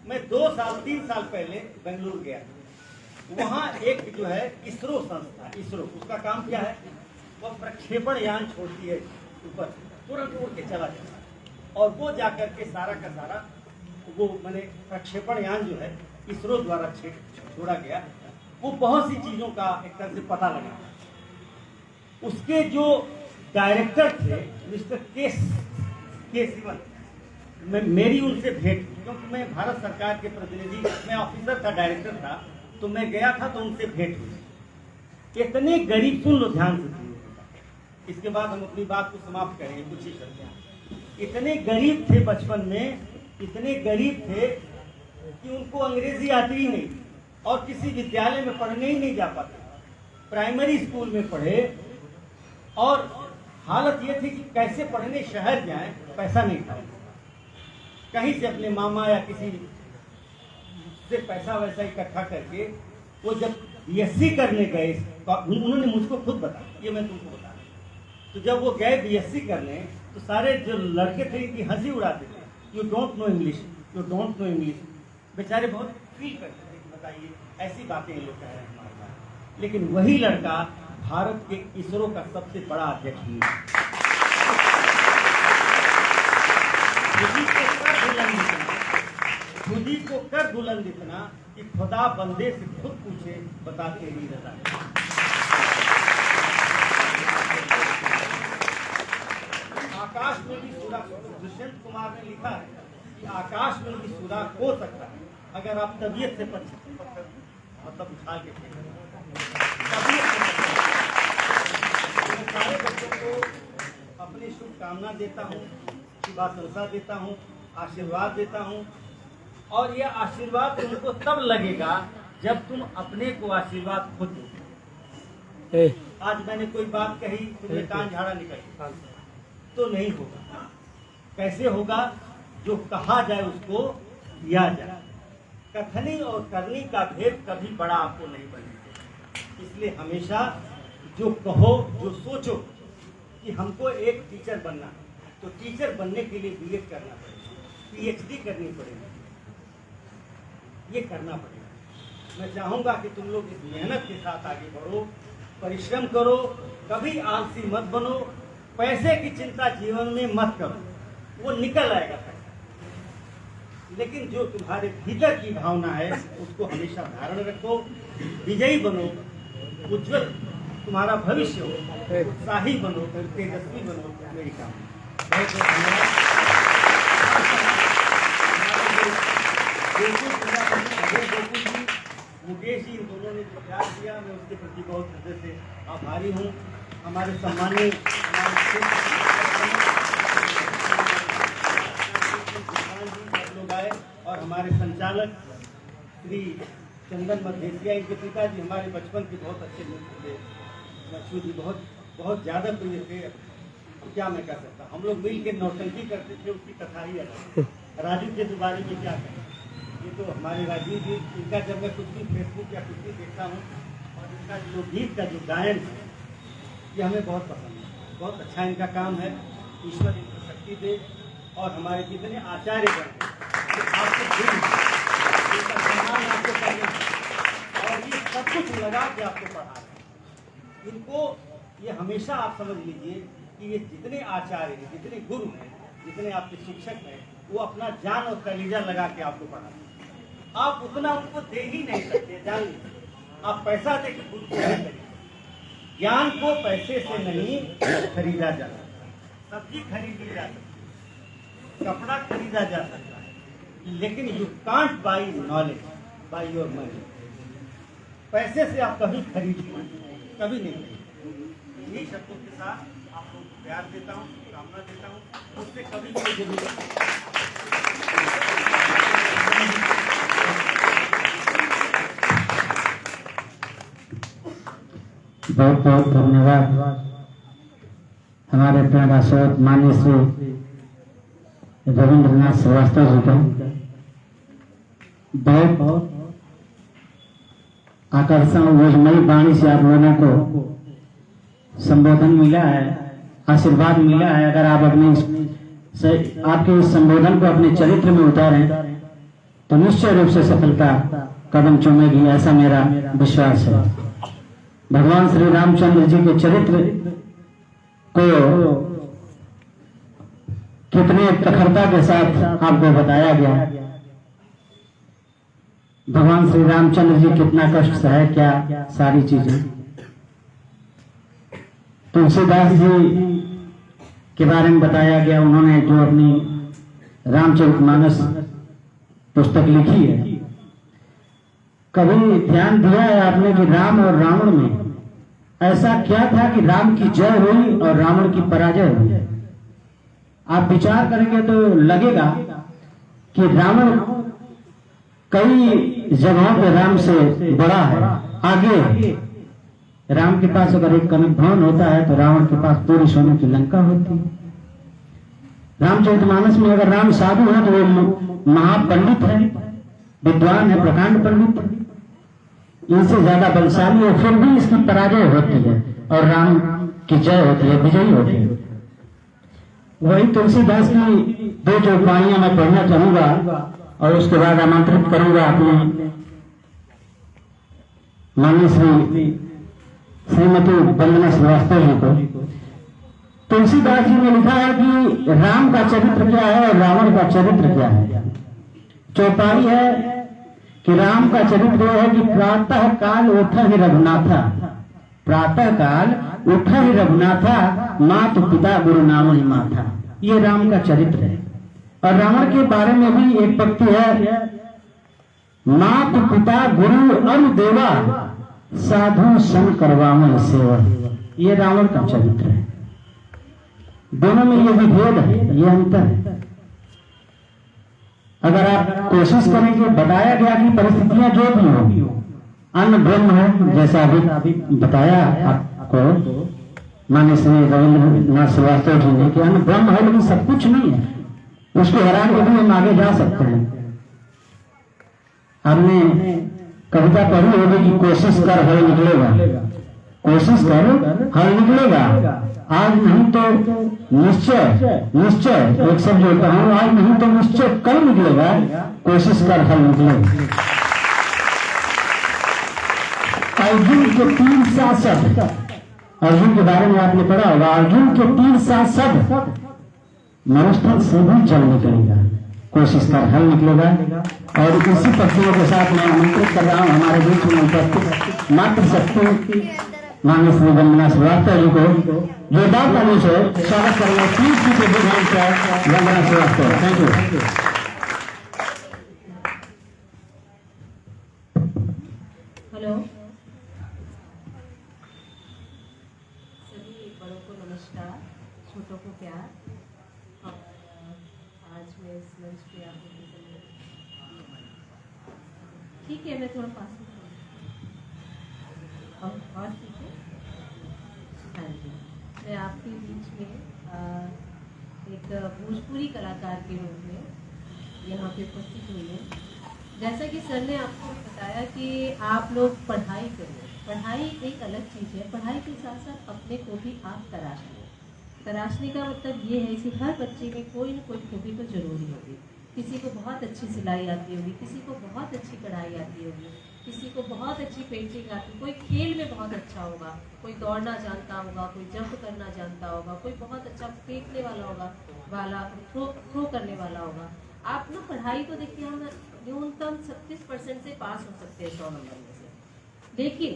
मैं 2-3 साल पहले बेंगलुरु गया, वहाँ एक जो है इसरो संस्था, इसरो, उसका काम क्या है? वो प्रक्षेपण यान छोड़ती है ऊपर, तुरंत उड़ के चला जाता है, और वो जाकर के सारा का सारा वो मैंने प्रक्षेपण यान जो है इसरो द्वारा छोड़ा गया, वो बहुत सी चीजों का एक तरह से पता लगा। उसके जो डायरेक्टर थे मिस्टर के सिवन, मेरी उनसे भेंट, क्योंकि मैं भारत सरकार के प्रतिनिधि, मैं ऑफिसर था, डायरेक्टर था, तो मैं गया था, तो उनसे भेंट हुई। इतने गरीब, सुन लो ध्यान से, इसके बाद हम अपनी बात को समाप्त करेंगे कुछ ही शब्द। इतने गरीब थे बचपन में, इतने गरीब थे कि उनको अंग्रेजी आती ही नहीं और किसी विद्यालय में पढ़ने ही नहीं जा पाते। प्राइमरी स्कूल में पढ़े और हालत ये थी कि कैसे पढ़ने शहर जाएं, पैसा नहीं था। कहीं से अपने मामा या किसी से पैसा वैसा इकट्ठा करके वो जब बीएससी करने गए, उन्होंने मुझको खुद बताया, ये मैं तुमको बता रहा हूं। तो जब वो गए बीएससी करने तो सारे जो लड़के थे इनकी हंसी उड़ाते थे, you don't know English, you don't know English. बेचारे बहुत फील करते थे कि बताइए ऐसी बातें ये लोग कह रहे हैं हमारे साथ। लेकिन वही लड़का भारत के इसरो का सबसे बड़ा अध्यक्ष हुआ। खुद ही को कर बुलंद इतना कि खुदा बंदे से खुद पूछे, बता तेरी रजा। आकाश में भी सुराग, दुष्यंत कुमार ने लिखा है कि आकाश में भी सुराग हो सकता है अगर आप तबीयत से मतलब उछाल के खेलें। सारे बच्चों को अपनी शुभकामना देता हूँ, शुभाशंसा देता हूँ, आशीर्वाद देता हूँ। और यह आशीर्वाद तुमको तब लगेगा जब तुम अपने को आशीर्वाद खुद दो। आज मैंने कोई बात कही, तुमने कान झाड़ा निकल तो नहीं होगा। कैसे होगा? जो कहा जाए उसको किया जाए। कथनी और करनी का भेद कभी बड़ा आपको नहीं बनेगा। इसलिए हमेशा जो कहो, जो सोचो कि हमको एक टीचर बनना है, तो टीचर बनने के लिए बीएड करना पड़ेगा, पीएचडी करनी पड़ेगी, ये करना पड़ेगा। मैं चाहूंगा कि तुम लोग इस मेहनत के साथ आगे बढ़ो, परिश्रम करो, कभी आलसी मत बनो, पैसे की चिंता जीवन में मत करो, वो निकल आएगा पैसा। लेकिन जो तुम्हारे भीतर की भावना है उसको हमेशा धारण रखो, विजयी बनो, उज्जवल तुम्हारा भविष्य हो, उत्साही बनो, तेजस्वी बनो। मेरी कामना। बहुत बहुत धन्यवाद। मुकेश जी, इन दोनों ने जो प्यार दिया, मैं उसके प्रति बहुत हृदय से आभारी हूँ। हमारे सम्मानीय लोग आए और हमारे संचालक श्री चंदन मधेसिया, इनके पिताजी हमारे बचपन के बहुत अच्छे मित्र थे। लक्ष्मी जी बहुत ज़्यादा प्रिय थे। क्या मैं कह सकता, हम लोग मिल के नौटंकी करते थे, उसकी कथा ही अलग। राजू के बारे में क्या कहें, ये तो हमारे राजीव जी, इनका जब मैं कुछ भी फेसबुक या कुछ भी देखता हूँ और इनका जो गीत का जो गायन है ये हमें बहुत पसंद है। बहुत अच्छा इनका काम है। ईश्वर इनको शक्ति दे। और हमारे जितने आचार्य बने आपको करना और ये सब कुछ लगा के आपको पढ़ा रहे हैं। इनको ये हमेशा आप समझ लीजिए कि ये जितने आचार्य हैं, जितने गुरु हैं, जितने आपके शिक्षक हैं, वो अपना जान और कलीजा लगा के आपको पढ़ाते हैं। आप उतना उनको दे ही नहीं सकते, जान लीजिए। आप पैसा दे के गुरु को नहीं करिए। ज्ञान को पैसे से नहीं खरीदा जा सकता। सब्जी खरीदी जा सकती, कपड़ा खरीदा जा सकता है, लेकिन you can't by knowledge by your money. पैसे से आप कभी खरीद कभी नहीं खरीद। यही शब्दों के साथ आपको प्यार देता हूँ, कामना देता हूँ। उससे कभी कोई जरूरत बहुत बहुत धन्यवाद हमारे प्यारा स्रोत माननीय श्री रविंद्रनाथ श्रीवास्तव जी का। बहुत आकर्षण वाणी से आप लोगों को संबोधन मिला है, आशीर्वाद मिला है। अगर आप आपके इस संबोधन को अपने चरित्र में उतारें तो निश्चय रूप से सफलता कदम चूमेगी, ऐसा मेरा विश्वास है। भगवान श्री रामचंद्र जी के चरित्र को कितने प्रखरता के साथ आपको बताया गया। भगवान श्री रामचंद्र जी कितना कष्ट सहे, क्या सारी चीजें। तुलसीदास जी के बारे में बताया गया, उन्होंने जो अपनी रामचरितमानस पुस्तक लिखी है। कभी ध्यान दिया है आपने कि राम और रावण में ऐसा क्या था कि राम की जय हुई और रावण की पराजय हुई? आप विचार करेंगे तो लगेगा कि रावण कई जगहों पे राम से बड़ा है, आगे है। राम के पास अगर एक कनक भवन होता है तो रावण के पास पूरी सोने की लंका होती है। रामचरितमानस में अगर राम साधु है तो वो महापंडित है, विद्वान है, प्रकांड पंडित है, इनसे ज्यादा बलशाली है, फिर भी इसकी पराजय होती है और राम की जय होती है, विजयी होती है। वही तुलसीदास की दो चौपाइयां मैं पढ़ना चाहूंगा और उसके बाद आमंत्रित करूंगा अपने माननीय श्रीमती वंदना श्रीवास्तव जी को। तुलसीदास जी ने लिखा है कि राम का चरित्र क्या है और रावण का चरित्र क्या है। चौपाई है कि राम का चरित्र यह है कि प्रातः काल उठा ही रघुनाथा, प्रातः काल उठा ही रघुनाथा, मातु पिता गुरु नाम ही माथा। ये राम का चरित्र है। और रावण के बारे में भी एक पंक्ति है, मातु पिता गुरु अनुदेवा, साधु सन करवावन सेवा। ये रावण का चरित्र है। दोनों में ये विभेद है, ये अंतर है। अगर आप कोशिश करेंगे, बताया गया कि परिस्थितियां जो भी हो, अन्न ब्रह्म है, जैसा अभी बताया आपको माननीय श्री रविंद्रनाथ श्रीवास्तव जी ने कि अन्न ब्रह्म है लेकिन सब कुछ नहीं है, उसको हरा के भी हम आगे जा सकते हैं। हमने कविता पढ़ी होगी कि कोशिश कर हल निकलेगा, कोशिश कर हल निकलेगा, आज नहीं तो निश्चय, निश्चय एक शब्द होता है, आज नहीं तो निश्चय कल निकलेगा, कोशिश कर हल निकलेगा। अर्जुन के 3 शासक, अर्जुन के बारे में आपने पढ़ा होगा, अर्जुन के 3 शासक, मनुष्य से भी चल निकलेगा, कोशिश कर हल निकलेगा। और इसी पक्षियों के साथ मैं आमंत्रित कर रहा हूँ हमारे बीच में उपस्थित मातृशक्ति माननीय श्री वंदना श्रीवास्तव जी को जोरदार तालियों से स्वागत करेंगे। प्लीज के विधान से Vandana Srivastava. Thank you. Hello, सभी बड़ों को नमस्कार, छोटों को प्यार। आज मैं इस मंच पे आपको ठीक है, मैं थोड़ा पास में और ठीक है। हाँ जी, मैं आपके बीच में एक भोजपुरी कलाकार के रूप में यहाँ पे उपस्थित हुई हूँ। जैसा कि सर ने आपको बताया कि आप लोग पढ़ाई करें, पढ़ाई एक अलग चीज़ है, पढ़ाई के साथ साथ अपने को भी आप तराशने का मतलब ये है कि हर बच्चे में कोई न कोई खूबी तो जरूरी होगी। किसी को बहुत अच्छी सिलाई आती होगी, किसी को बहुत अच्छी कढ़ाई आती होगी, किसी को बहुत अच्छी पेंटिंग आती, कोई खेल में बहुत अच्छा होगा, कोई दौड़ना जानता होगा, कोई जंप करना जानता होगा, कोई बहुत अच्छा फेंकने वाला थ्रो करने वाला होगा। आप ना पढ़ाई तो देखिए हम न्यूनतम 36% से पास हो सकते हैं 100 नंबर में से, लेकिन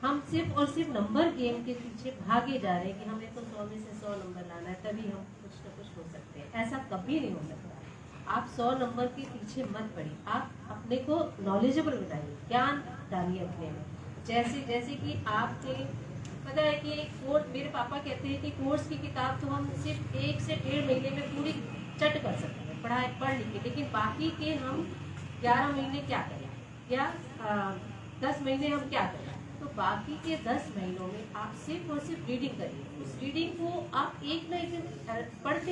हम सिर्फ और सिर्फ नंबर गेम के पीछे भागे जा रहे हैं कि हमें तो 100 में से 100 नंबर लाना है, तभी हम कुछ न कुछ हो सकते हैं। ऐसा कभी नहीं हो सकता। आप 100 नंबर के पीछे मत पड़िए, आप अपने को नॉलेजेबल बनाइए, ज्ञान डालिए अपने में। जैसे कि आपने पता है कि कोर्स, मेरे पापा कहते हैं कि कोर्स की किताब तो हम सिर्फ 1 से 1.5 महीने में पूरी चट कर सकते हैं, पढ़ लिख के, लेकिन बाकी के हम 11 महीने क्या करें या 10 महीने हम क्या करें। तो बाकी के 10 महीनों में आप सिर्फ और सिर्फ रीडिंग करिए। उस रीडिंग को आप एक ना एक दिन पढ़ते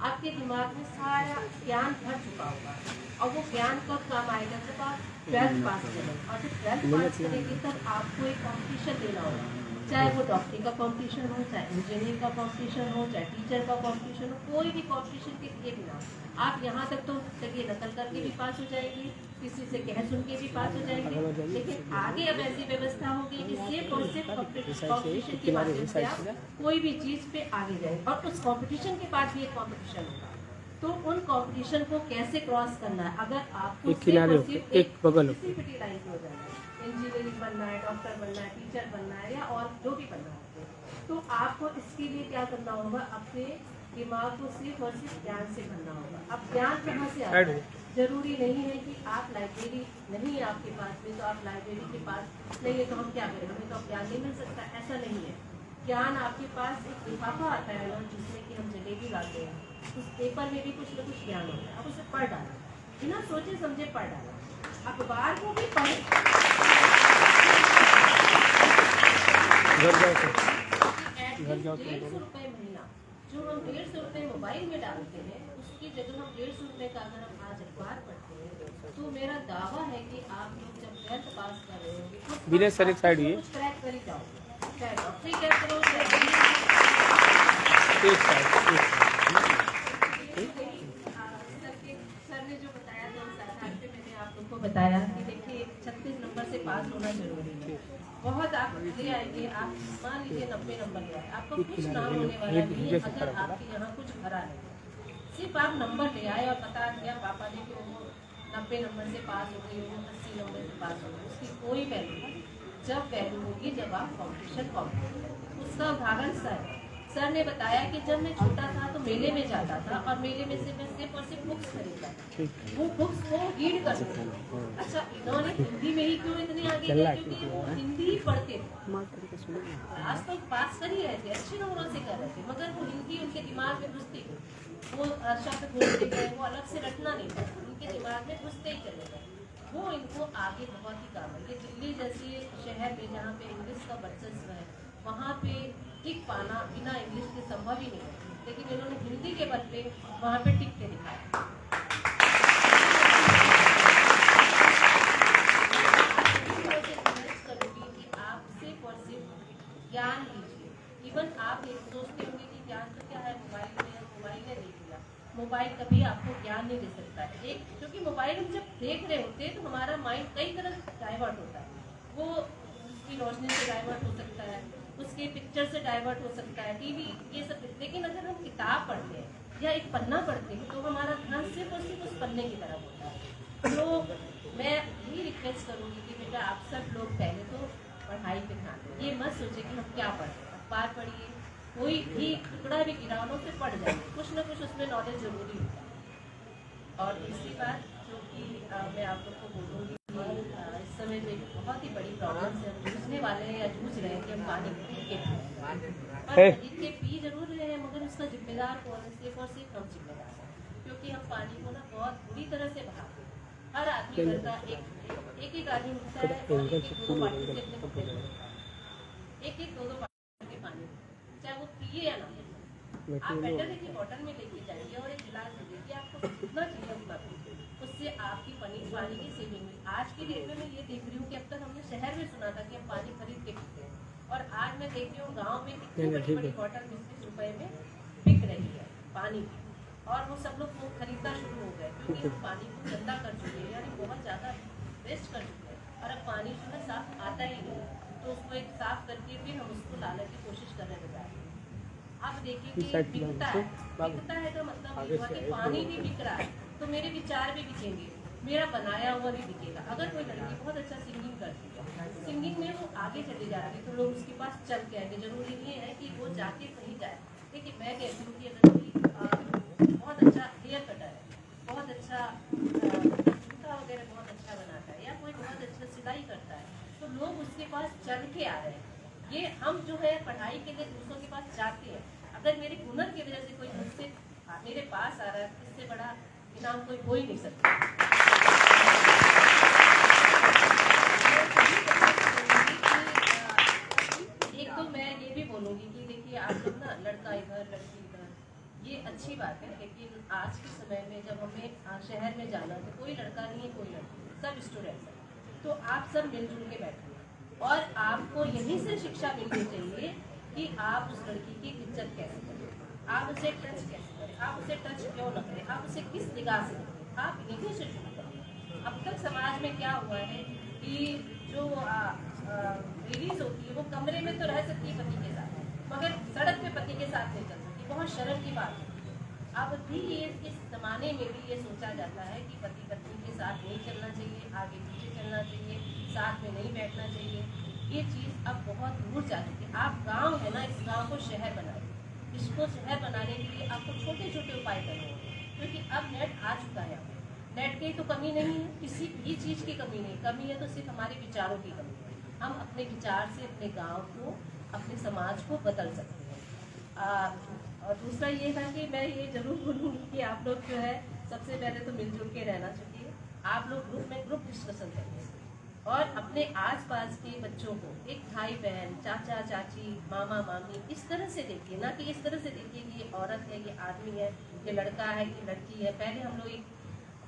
आपके दिमाग में सारा ज्ञान भर चुका होगा, और वो ज्ञान कब काम आएगा, जब आप 12th पास करें। और जब 12th पास करेंगे तब आपको एक कॉम्पिटिशन देना होगा, चाहे वो डॉक्टरी का कॉम्पिटिशन हो, चाहे इंजीनियरिंग का कॉम्पिटिशन हो, चाहे टीचर का कॉम्पिटिशन हो, कोई भी कॉम्पिटिशन के लिए भी ना आप यहाँ तक तो चलिए नकल करके भी पास हो जाएंगे, किसी से कह सुन के भी पास हो जाएंगे, लेकिन आगे अब ऐसी व्यवस्था होगी कि सिर्फ और सिर्फ कॉम्पिटिशन के माध्यम से आप कोई भी चीज़ पे आगे जाए। और उस कॉम्पिटिशन के बाद भी एक कॉम्पिटिशन होगा, तो उन कॉम्पिटिशन को कैसे क्रॉस करना है। अगर आपको एक बगल लाइन हो जाना है, इंजीनियरिंग बनना है, डॉक्टर बनना है, टीचर बनना है, या और जो भी बनना है, तो आपको इसके लिए क्या करना होगा, अपने दिमाग को सिर्फ और सिर्फ ज्ञान से भरना होगा। अब ज्ञान कहाँ से आता है? जरूरी नहीं है कि आप लाइब्रेरी नहीं है आपके पास में तो आप लाइब्रेरी के पास नहीं है तो हम क्या करें, हमें तो ज्ञान नहीं मिल सकता, ऐसा नहीं है। ज्ञान आपके पास एक लिफाफा आता है ना, जिसमें कि हम जलेबी लाते हैं, उस पेपर में भी कुछ न कुछ ज्ञान होता है, आप उसे पढ़ डालें, बिना सोचे समझे पढ़ डालें। अखबार को भी पढ़ें, 150 रुपये महीना जो हम 150 रुपये मोबाइल में डालते हैं उसकी जगह हम 150 रुपये का अगर हम आज अखबार पढ़ते हैं तो मेरा दावा है कि आप लोग जब 12th पास कर रहे होंगे तो विनय सर एक साइड हुई कुछ क्रैक कर ही जाओगे, चाहे डॉक्टरी क्रैक करो चाहे सर ने जो बताया था उस आधार पे मैंने आप लोग को बताया कि देखिए 36 नंबर से पास होना जरूरी है। बहुत आप ले आएंगे, आप मान लीजिए 90 नंबर ले आए, आपका कुछ नाम होने वाला नहीं है अगर आपके यहाँ कुछ भरा नहीं। सिर्फ आप नंबर ले आए और बता दिया पापा ने कि वो 90 नंबर से पास हो गई, वो 80 नंबर से पास हो गई, उसकी कोई वैल्यू नहीं। जब वैल्यू होगी जब आप कॉम्पिटिशन कॉम्पिटिशन। उसका उदाहरण सर ने बताया कि जब मैं छोटा था तो मेले में जाता था और मेले में से मैं सिर्फ और सिर्फ बुक्स खरीदता था, वो बुक्स को रीड करते थे। अच्छा, इन्होंने हिंदी में ही क्यों इतने आगे गए? क्योंकि वो हिंदी ही पढ़ते थे, आज तक पास कर ही रहे थे, अच्छे नंबरों से कर रहे थे, मगर वो हिंदी उनके दिमाग में घुसती गई। वो शब्द बोलते गए, वो अलग से रटना नहीं था, उनके दिमाग में घुसते ही चले गए। वो इनको आगे बहुत ही काम है। ये दिल्ली जैसे शहर में जहाँ पे इंग्लिश का वर्चस्व है वहाँ पे टिक पाना बिना इंग्लिश के संभव ही नहीं है, लेकिन इन्होंने हिंदी के बदले वहाँ पे टिक के दिखाया। करूँगी कि आप सिर्फ और सिर्फ ज्ञान लीजिए। इवन आप एक सोचते होंगे कि ज्ञान तो क्या है, मोबाइल ने देख लिया। मोबाइल कभी आपको ज्ञान नहीं दे सकता है। एक क्योंकि मोबाइल हम जब देख रहे होते हैं तो हमारा माइंड कई तरह से डाइवर्ट होता है। वो उसकी रोशनी से डाइवर्ट हो सकता है, उसके पिक्चर से डाइवर्ट हो सकता है, टीवी, ये सब। लेकिन अगर हम किताब पढ़ते हैं या एक पन्ना पढ़ते हैं तो हमारा ध्यान सिर्फ और सिर्फ उस पन्ने की तरफ होता है। तो मैं यही रिक्वेस्ट करूँगी कि बेटा आप सब लोग पहले तो पढ़ाई पे ध्यान दें। ये मत सोचे कि हम क्या पढ़ें, अखबार पढ़िए, कोई भी टुकड़ा भी गिरानों से पढ़ जाए, कुछ ना कुछ उसमें नॉलेज जरूरी होता है। और दूसरी बात जो कि मैं आप लोग को बोलूँगी कि इस समय जो एक बहुत ही बड़ी प्रॉब्लम से हम जूझने वाले हैं या जूझ रहे हैं कि हम पानी पी के पी जरूर रहे हैं, मगर उसका जिम्मेदार कौन है? सिर्फ और सिर्फ हम जिम्मेदार हैं, क्योंकि हम पानी को ना बहुत बुरी तरह से बहाते हैं। हर आदमी घर का एक आदमी उठता है और दो बाल्टी से अपने कपड़े धोता है, दो बाल्टी के पानी, चाहे वो पिए या ना पिए। आप बेटर है कि बॉटल में लेके जाइए और एक गिलास दे दीजिए, आपको जितना चाहिए उतना पीजिए, उससे आपकी पानी की सेविंग हुई। आज की डेट में मैं ये देख रही हूँ कि अब तक हमने शहर में सुना था कि हम पानी खरीद के पीते हैं, और आज मैं देख रही हूँ गाँव में कितनी बड़ी बड़ी बॉटल 20-20 रुपए में बिक रही है पानी की, और वो सब लोग वो खरीदना शुरू हो गए क्योंकि हम पानी को गंदा कर चुके हैं, यानी बहुत ज़्यादा वेस्ट कर चुके हैं, और अब पानी जो है साफ आता ही नहीं, तो उसको एक साफ करके भी हम उसको लाने की कोशिश करने लगे। आप देखिए कि बिकता है तो मतलब ये हुआ कि पानी भी बिक रहा है, तो मेरे विचार भी बिकेंगे, मेरा बनाया हुआ भी बिकेगा। अगर कोई लड़की बहुत अच्छा सिंगिंग करती है, सिंगिंग में वो आगे चली जा रही है, तो लोग उसके पास चल के आएंगे। जरूरी नहीं है कि वो जाके कहीं जाए। देखिए मैं कहती हूँ कि अगर कोई बहुत अच्छा हेयर कटर है, बहुत अच्छा जूता वगैरह बहुत अच्छा बनाता है, या कोई बहुत अच्छा सिलाई करता है, तो लोग उसके पास चल के आ रहे हैं। ये हम जो है पढ़ाई के लिए दूसरों के पास जाते हैं। अगर मेरे हुनर की वजह से कोई मुझसे मेरे पास आ रहा है, इससे बड़ा इनाम कोई हो ही नहीं सकता। एक तो मैं ये भी बोलूँगी कि देखिए आप लोग ना लड़का इधर लड़की इधर, ये अच्छी बात है, लेकिन आज के समय में जब हमें शहर में जाना है तो कोई लड़का नहीं है, कोई लड़की, सब स्टूडेंट्स हैं, तो आप सब मिलजुल के बैठे और आपको यहीं से शिक्षा मिलनी चाहिए कि आप उस लड़की की इज्जत कैसे करें, आप उसे टच कैसे करें, आप उसे टच क्यों न करें, आप उसे किस निगाह से करें, आप यहीं से शुरू करें। अब तक समाज में क्या हुआ है कि जो लेडीज होती है वो कमरे में तो रह सकती है पति के साथ, मगर सड़क पे पति के साथ नहीं चल सकती, बहुत शर्म की बात है। अब भी ये इस जमाने में भी ये सोचा जाता है कि पति पत्नी के साथ नहीं चलना चाहिए, आगे पीछे चलना चाहिए, साथ में नहीं बैठना चाहिए। ये चीज़ अब बहुत दूर जा चुकी है। आप गांव है ना, इस गांव को शहर बनाइए। इसको शहर बनाने के लिए आपको छोटे छोटे उपाय करने होंगे, क्योंकि अब नेट आ चुका है। नेट की तो कमी नहीं है, किसी भी चीज़ की कमी नहीं, कमी है तो सिर्फ हमारे विचारों की कमी है। हम अपने विचार से अपने गाँव को, अपने समाज को बदल सकते हैं। और दूसरा ये था कि मैं ये जरूर बोलूँगी कि आप लोग जो है सबसे पहले तो मिलजुल के रहना चाहिए। आप लोग ग्रुप डिस्कशन करिए, और अपने आसपास के बच्चों को एक भाई बहन, चाचा चाची, मामा मामी इस तरह से देखिए, ना कि इस तरह से देखिए कि ये औरत है, ये आदमी है, ये लड़का है, ये लड़की है। पहले हम लोग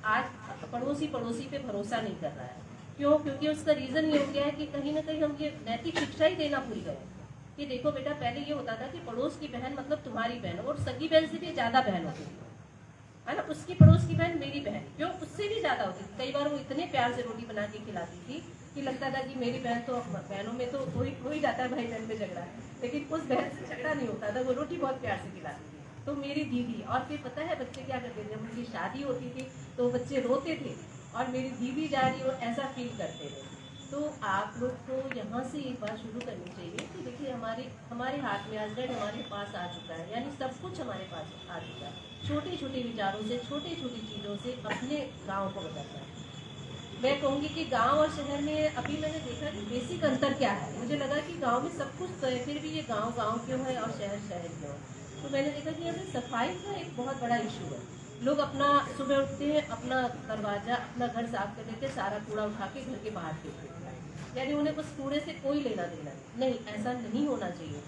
आज पड़ोसी पे भरोसा नहीं कर रहा है। क्यों? क्योंकि उसका रीजन ये हो गया है कि कहीं ना कहीं हम ये नैतिक शिक्षा ही देना भूल गए कि देखो बेटा, पहले ये होता था कि पड़ोस की बहन मतलब तुम्हारी बहन, और सगी बहन से भी ज्यादा बहन होती थी, है ना। उसकी पड़ोस की बहन मेरी बहन, क्यों? उससे भी ज्यादा होती थी। कई बार वो इतने प्यार से रोटी बना के खिलाती थी कि लगता था कि मेरी बहन तो, बहनों में तो हो ही जाता है भाई बहन में झगड़ा, लेकिन उस बहन से झगड़ा नहीं होता था, वो रोटी बहुत प्यार से खिलाती थी। तो मेरी दीदी, और फिर पता है बच्चे क्या करते थे, जब उनकी शादी होती थी तो बच्चे रोते थे और मेरी दीदी जा रही हो ऐसा फील करते थे। तो आप लोग को यहाँ से एक बात शुरू करनी चाहिए कि देखिए हमारे हाथ में आज हमारे पास आ चुका है, यानी सब कुछ हमारे पास आ चुका है। छोटे छोटे विचारों से, छोटी छोटी चीज़ों से अपने गांव को बदलना है। मैं कहूँगी कि गांव और शहर में अभी मैंने देखा कि बेसिक अंतर क्या है। मुझे लगा कि गांव में सब कुछ तो है, फिर भी ये गांव क्यों है और शहर शहर क्यों है। तो मैंने देखा कि यहाँ पे सफाई का एक बहुत बड़ा इशू है। लोग अपना सुबह उठते हैं, अपना दरवाजा, अपना घर साफ कर देते हैं, सारा कूड़ा उठा के घर के बाहर फेंक देते हैं, यानी उन्हें उस कूड़े से कोई लेना देना नहीं। ऐसा नहीं होना चाहिए।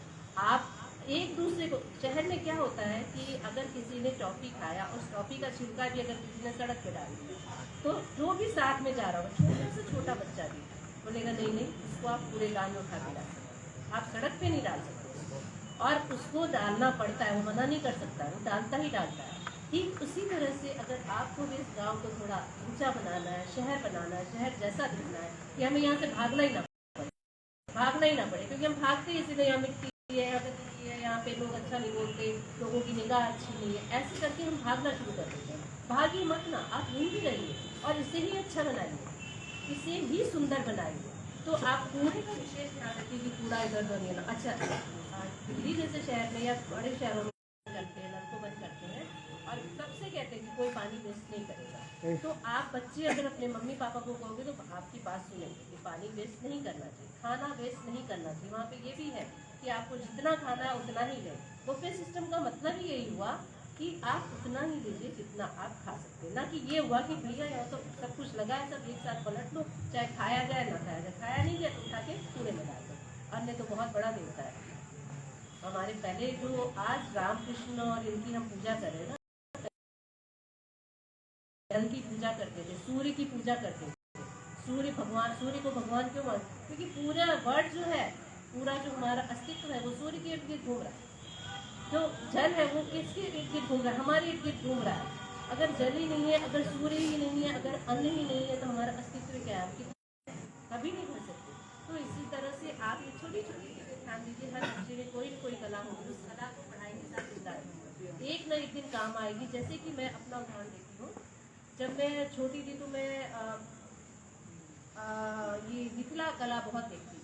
आप एक दूसरे को, शहर में क्या होता है कि अगर किसी ने टॉफी खाया, उस टॉफी का छिलका भी अगर किसी ने सड़क पे डाल दिया, तो जो भी साथ में जा रहा हो, छोटे से छोटा बच्चा भी बोलेगा नहीं, उसको आप कूड़ेदान में उठा के डाल सकते, आप सड़क पे नहीं डाल सकते उसको, और उसको डालना पड़ता है, वो मना नहीं कर सकता, वो डालता ही डालता है। ठीक उसी तरह से अगर आपको भी इस गांव को थोड़ा ऊंचा बनाना है, शहर बनाना है, शहर जैसा दिखना है, कि हमें यहाँ से भागना ही ना पड़े, क्योंकि हम भागते ही इसलिए यहाँ मिट्टी है, यहाँ पे लोग अच्छा नहीं बोलते, लोगों की निगाह अच्छी नहीं है, ऐसे करके हम भागना शुरू कर देते हैं। भागिए मत ना, आप यहीं भी रहिए और इसे ही अच्छा बनाइए, इसे ही सुंदर बनाइए। तो आप कूड़े का विशेष ध्यान रखिए कि कूड़ा इधर उधर नहीं है। अच्छा, दिल्ली जैसे शहर में या बड़े शहरों में करते हैं, नल को बंद करते हैं और सबसे कहते हैं कि कोई पानी वेस्ट नहीं करेगा। तो आप बच्चे अगर अपने मम्मी पापा को कहोगे तो आपकी बात सुनेंगे कि पानी वेस्ट नहीं करना चाहिए, खाना वेस्ट नहीं करना चाहिए। वहाँ पे ये भी है कि आपको जितना खाना है उतना ही लें। बुफे सिस्टम का मतलब ही यही हुआ कि आप उतना ही लीजिए जितना आप खा सकते हैं, ना कि ये हुआ कि भैया यहाँ तो सब कुछ लगा है, सब एक साथ पलट लो, चाहे खाया जाए ना खाया जाए, खाया नहीं जाए तो उठा के कूड़े में डाल दो। अन्य तो बहुत बड़ा देवता है। हमारे पहले जो आज रामकृष्ण और इनकी हम पूजा कर रहे हैं ना, जल की पूजा करते थे, सूर्य की पूजा करते थे। सूर्य को भगवान क्यों मानते? क्योंकि पूरा वर्ल्ड जो है, पूरा जो हमारा अस्तित्व है वो सूर्य के इर्द गिर्द घूम रहा है। जो जल है वो किसके इर्द गिर्द घूम रहा है? हमारे इर्द गिर्द घूम रहा है। अगर जल ही नहीं है, अगर सूर्य ही नहीं है, अगर अन्न ही नहीं है, तो हमारा अस्तित्व क्या है? कभी नहीं हो सकते। तो इसी तरह से आप ये छोटी छोटी चीजें ध्यान दीजिए। हर बच्चे में कोई न कोई कला होगी, उस कला को पढ़ाई के साथ जिंदा रखिए, एक न एक दिन काम आएगी। जैसे कि मैं अपना उदाहरण देती हूँ, जब मैं छोटी थी तो मैं ये मिथिला कला बहुत देखती थी।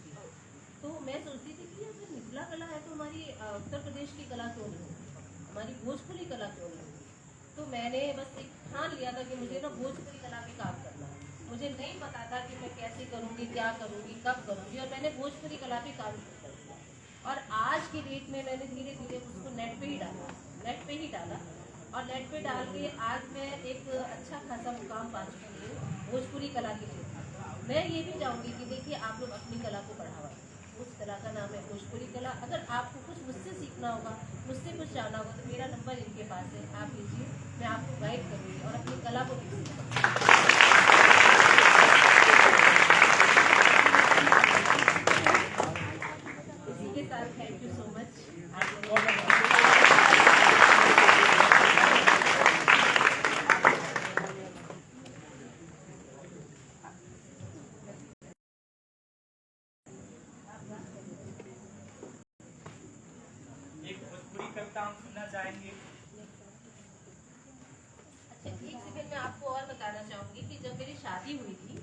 तो मैं सोचती थी कि अगर मिथिला कला है तो हमारी उत्तर प्रदेश की कला क्यों नहीं होगी, हमारी भोजपुरी कला क्यों नहीं होगी। तो मैंने बस एक ठान लिया था कि मुझे ना भोजपुरी कला पे काम करना है। मुझे नहीं पता था कि मैं कैसे करूँगी, क्या करूँगी, कब करूँगी, और मैंने भोजपुरी कला पे काम कर दिया। और आज की डेट में मैंने धीरे धीरे उसको नेट पे ही डाला और नेट पे डाल के आज मैं एक अच्छा खासा मुकाम पा चुकी हूँ भोजपुरी कला के क्षेत्र में। मैं ये भी चाहूँगी कि देखिए आप लोग अपनी कला को बढ़ावा दें। उस कला का नाम है भोजपुरी कला। अगर आपको कुछ मुझसे सीखना होगा, मुझसे कुछ जानना होगा, तो मेरा नंबर इनके पास है, आप लीजिए, मैं आपको गाइड करूँगी और अपनी कला को भी सीखूँगी। इसी के साथ थैंक यू सो मच। सुनना चाहेंगे। अच्छा, एक सेकंड मैं आपको और बताना चाहूँगी कि जब मेरी शादी हुई थी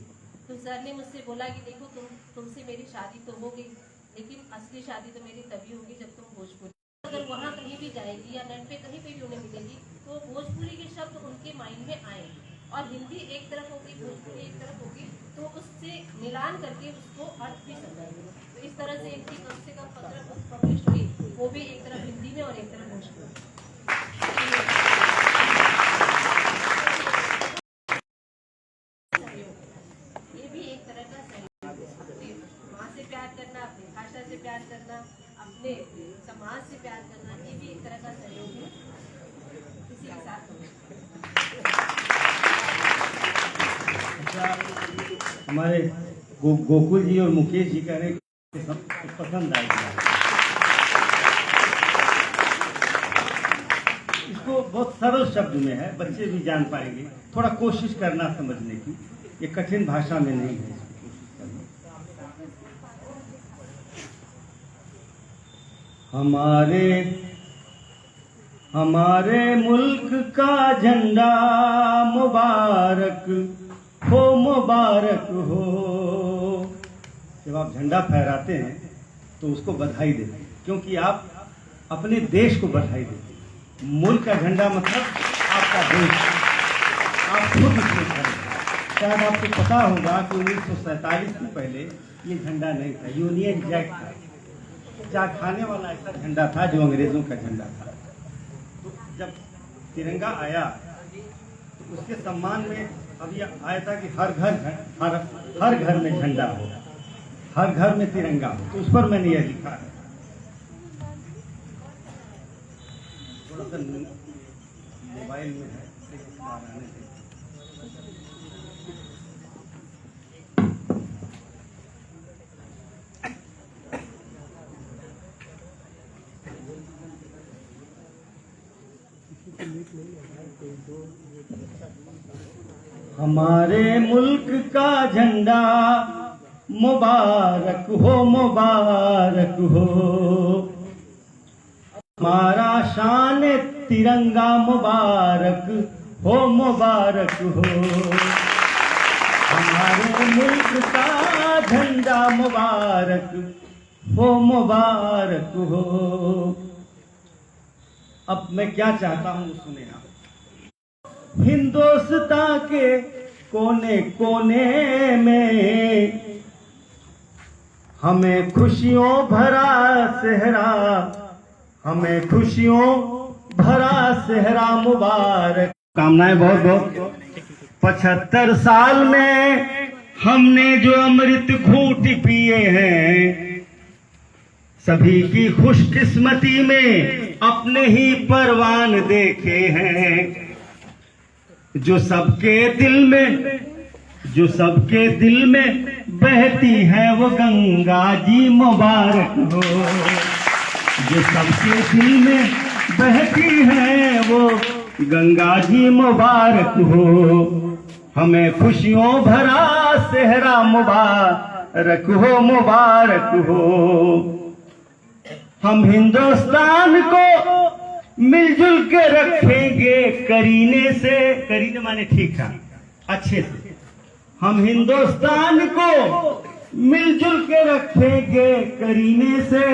तो सर ने मुझसे बोला कि देखो तुमसे मेरी शादी तो हो गई, लेकिन असली शादी तो मेरी तभी होगी जब तुम भोजपुरी, अगर वहाँ कहीं भी जाएगी या नेट पे कहीं पे भी उन्हें मिलेगी तो भोजपुरी के शब्द उनके माइंड में आएंगे, और हिंदी एक तरफ होगी, भोजपुरी एक तरफ होगी, तो उससे मिलान करके उसको अर्थ भी समझाएंगे। तो इस तरह से इनकी कम से कम 15 बुक पब्लिश हुई, वो भी एक तरफ हिंदी में और एक तरफ भोजपुरी। करना, अपने समाज से प्यार करना, ये भी एक तरह का सहयोग है। इसी के साथ हमारे गोकुल जी और मुकेश जी कह रहे हैं कि सब पसंद आएगी। इसको बहुत सरल शब्द में है, बच्चे भी जान पाएंगे। थोड़ा कोशिश करना समझने की, ये कठिन भाषा में नहीं है, इसको कोशिश करना। हमारे मुल्क का झंडा मुबारक हो, मुबारक हो। जब आप झंडा फहराते हैं तो उसको बधाई देते हैं, क्योंकि आप अपने देश को बधाई देते हैं। मुल्क का झंडा मतलब आपका देश, आप खुद उसमें खड़े हैं। शायद आपको पता होगा कि 1947 से पहले ये झंडा नहीं था, यूनियन जैक था, चाय खाने वाला ऐसा झंडा था जो अंग्रेजों का झंडा था। तो जब तिरंगा आया तो उसके सम्मान में अब ये आया था कि हर घर में झंडा हो, हर घर में तिरंगा हो। तो उस पर मैंने यह लिखा है। थोड़ा सा मोबाइल में है, हमारे मुल्क का झंडा मुबारक हो, मुबारक हो। हमारा शान तिरंगा मुबारक हो, मुबारक हो। हमारे मुल्क का झंडा मुबारक हो, मुबारक हो। अब मैं क्या चाहता हूं सुने आप। हिंदुस्तान के कोने कोने में हमें खुशियों भरा सेहरा, हमें खुशियों भरा सेहरा मुबारक। कामनाएं बहुत बहुत। 75 साल में हमने जो अमृत घूंट पिए हैं, सभी की खुशकिस्मती में अपने ही परवान देखे हैं। जो सबके दिल में बहती है वो गंगा जी मुबारक हो। जो सबके दिल में बहती है वो गंगा जी मुबारक हो। हमें खुशियों भरा सेहरा मुबारक हो, मुबारक हो। हम हिंदुस्तान को मिलजुल के रखेंगे करीने से, करीने माने ठीक ठाक, अच्छे से। हम हिंदुस्तान को मिलजुल के रखेंगे करीने से,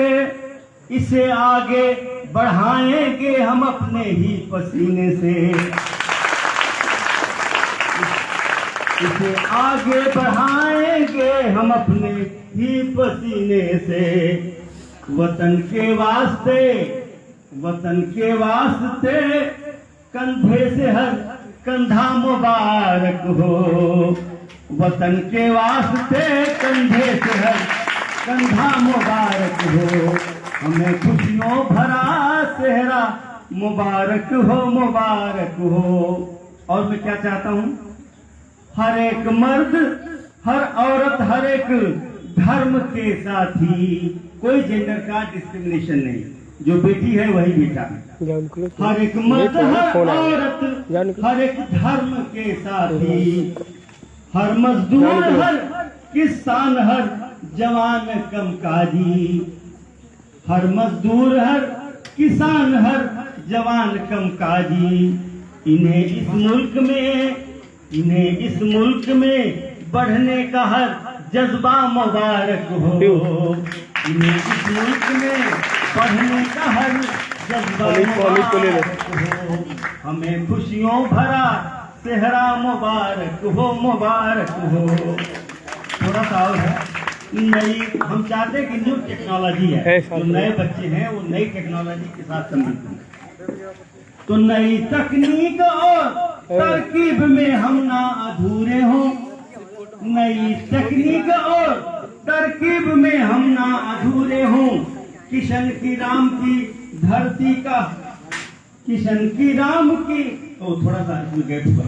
इसे आगे बढ़ाएंगे हम अपने ही पसीने से। इसे आगे बढ़ाएंगे हम अपने ही पसीने से। वतन के वास्ते कंधे से हर कंधा मुबारक हो। वतन के वास्ते कंधे से हर कंधा मुबारक हो। हमें खुशियों भरा सेहरा मुबारक हो, मुबारक हो। और मैं क्या चाहता हूँ, हर एक मर्द, हर औरत, हर एक धर्म के साथी, कोई जेंडर का डिस्क्रिमिनेशन नहीं। जो बेटी है वही बेटा है। हर एक मर्द, हर औरत, हर एक धर्म के साथी, हर मजदूर, हर किसान, हर जवान कमकाजी। हर मजदूर, हर किसान, हर जवान कमकाजी। इन्हें इस मुल्क में बढ़ने का हर जज्बा मुबारक हो। इन्हें इस मुल्क में बढ़ने का हर जज्बा मुबारक हो। हमें खुशियों भरा सेहरा मुबारक हो, मुबारक हो। थोड़ा सा और है, हम चाहते हैं कि न्यू टेक्नोलॉजी है, जो नए बच्चे हैं वो नई टेक्नोलॉजी के साथ सम्मिलित हैं। तो नई तकनीक और तरकीब में हम ना अधूरे हों। नई तकनीक और तरकीब में हम ना अधूरे हों, किशन की राम की धरती का, किशन की राम की, तो थोड़ा सा गैप हुआ,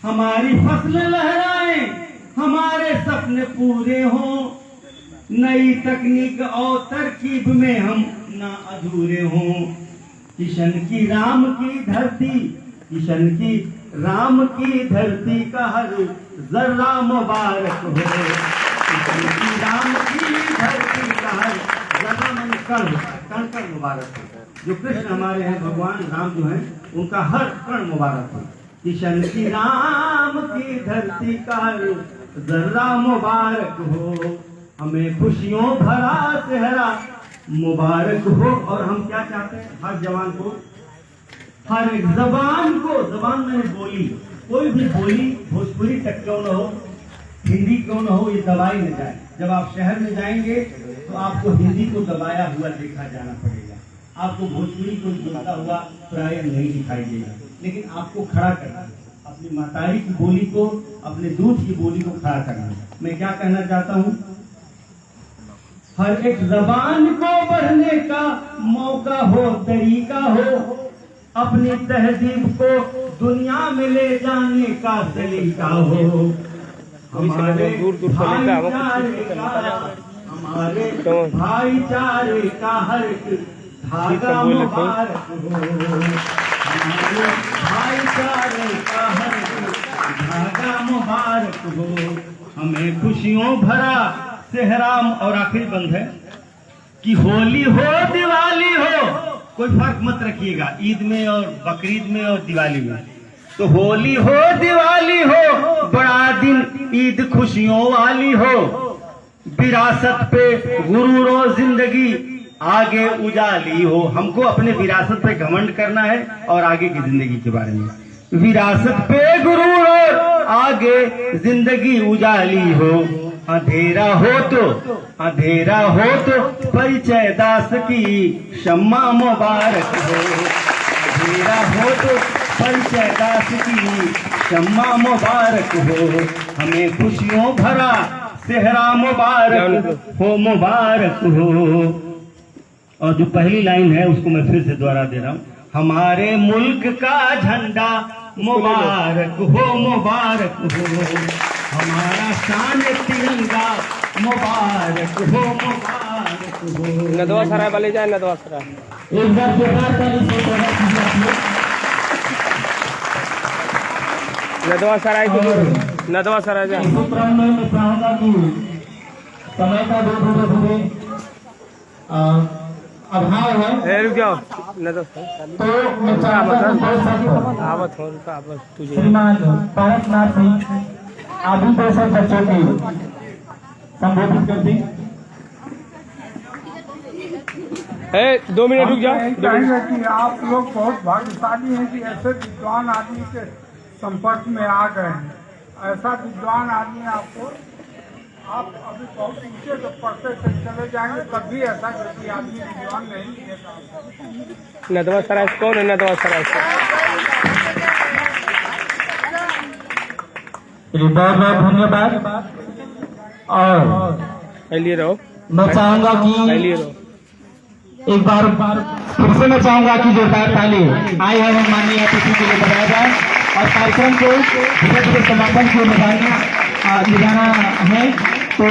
हमारी फसल लहराए, हमारे सपने पूरे हों, नई तकनीक और तरकीब में हम ना अधूरे हों, किशन की राम की धरती, किशन की राम की धरती का हर जर्रा मुबारक हो, किशन की राम की धरती का हर जर्रा मन कण कण मुबारक हो। जो कृष्ण हमारे हैं, भगवान राम जो हैं, उनका हर कण मुबारक हो। किशन की राम की धरती का हर जर्रा मुबारक हो, हमें खुशियों भरा सेहरा मुबारक हो। और हम क्या चाहते हैं, हर जवान को, हर एक जबान को, जबान में बोली, कोई भी बोली भोजपुरी तक क्यों न हो, हिंदी क्यों न हो, ये दबाई न जाए। जब आप शहर में जाएंगे तो आपको हिंदी को दबाया हुआ देखा जाना पड़ेगा, आपको भोजपुरी को बोलता हुआ प्राय नहीं दिखाई देगा, लेकिन आपको खड़ा करना है, अपनी मातारी की बोली को, अपने दूध की बोली को खड़ा करना है। मैं क्या कहना चाहता हूँ, हर एक जबान को बढ़ने का मौका हो, तरीका हो, अपनी तहजीब को दुनिया में ले जाने का सलीका हो, हमारे भाईचारे का हर धागा मुबारक हो, हमारे भाईचारे का हर धागा मुबारक हो, हमें खुशियों भरा सेहराम। और आखिरी बंद है कि होली हो दिवाली हो, कोई फर्क मत रखिएगा ईद में और बकरीद में और दिवाली में, तो होली हो दिवाली हो, बड़ा दिन ईद खुशियों वाली हो, विरासत पे गुरूर और जिंदगी आगे उजाली हो। हमको अपने विरासत पे घमंड करना है और आगे की जिंदगी के बारे में, विरासत पे गुरूर और आगे जिंदगी उजाली हो, अंधेरा हो तो परिचय दास की शम्मा मुबारक हो, अंधेरा हो तो परिचय दास की शम्मा मुबारक हो, हमें खुशियों भरा सेहरा मुबारक हो, मुबारक हो। और जो पहली लाइन है उसको मैं फिर से दोहरा दे रहा हूँ, हमारे मुल्क का झंडा मुबारक हो, मुबारक हो, हमारा शान तिरंगा मुबारक हो, मुबारक हो। नदवा सराय वाले जाए, नदवा सराय एक बार जोरदार ताली से स्वागत कीजिए आप लोग। नदवा सराय की, नदवा सराय जाए। इसी क्रम में मैं चाहूंगा कि समय का धीरे धीरे अभाव है, रुक जाओ, नदवा तो मैं चाहूंगा कि बहुत सारी आवत हो उनका, आवत तुझे श्रीमान पारसनाथ सिंह आदि जैसे बच्चों की संबोधित करती। 2 मिनट रुक जाओ। कहेंगे कि आप लोग बहुत भाग्यशाली हैं कि ऐसे विद्वान आदमी के संपर्क में आ गए हैं। ऐसा विद्वान आदमी आपको, आप अभी बहुत ऊंचे तो पढ़ते से चले जाएंगे, कभी ऐसा किसी आदमी विद्वान नहीं मिलेगा। नदवा सराय से कौन है? नदवा सराय से बहुत बहुत धन्यवाद। और लिए रहो, मैं चाहूंगा कि लिए रहो। एक बार फिर से मैं चाहूंगा कि जोरदार ताली आए हैं माननीय अतिथि के लिए बजाया जाए और कार्यक्रम को धीरे धीरे समापन की ओर ले जाना है। तो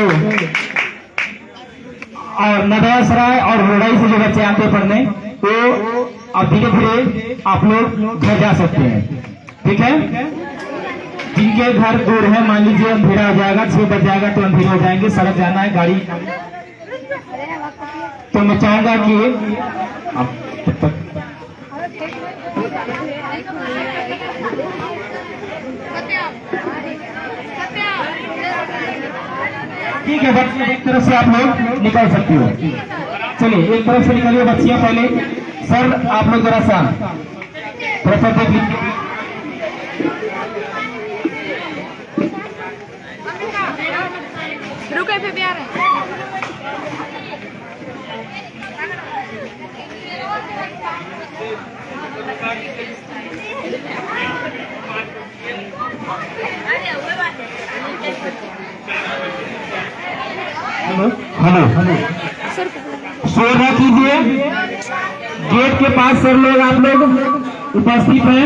और नदवा सराय और रोडाई से जो बच्चे आते हैं पढ़ने, तो अब धीरे धीरे आप लोग घर जा सकते हैं, ठीक है। जिनके घर दूर है, मान लीजिए अंधेरा हो जाएगा, 6 बज जाएगा तो अंधेरा हो जाएंगे, सड़क जाना है गाड़ी, तो मैं चाहूंगा कि ठीक है बच्चे, एक तरफ से आप लोग निकल सकते हो। चलिए एक तरफ से निकलिए बच्चियां, पहले सर आप लोग जरा सा प्रोफेसर देख लीजिए। रुके पे प्यार है। हेलो शोर न कीजिए। गेट के पास सर लोग आप लोग उपस्थित हैं।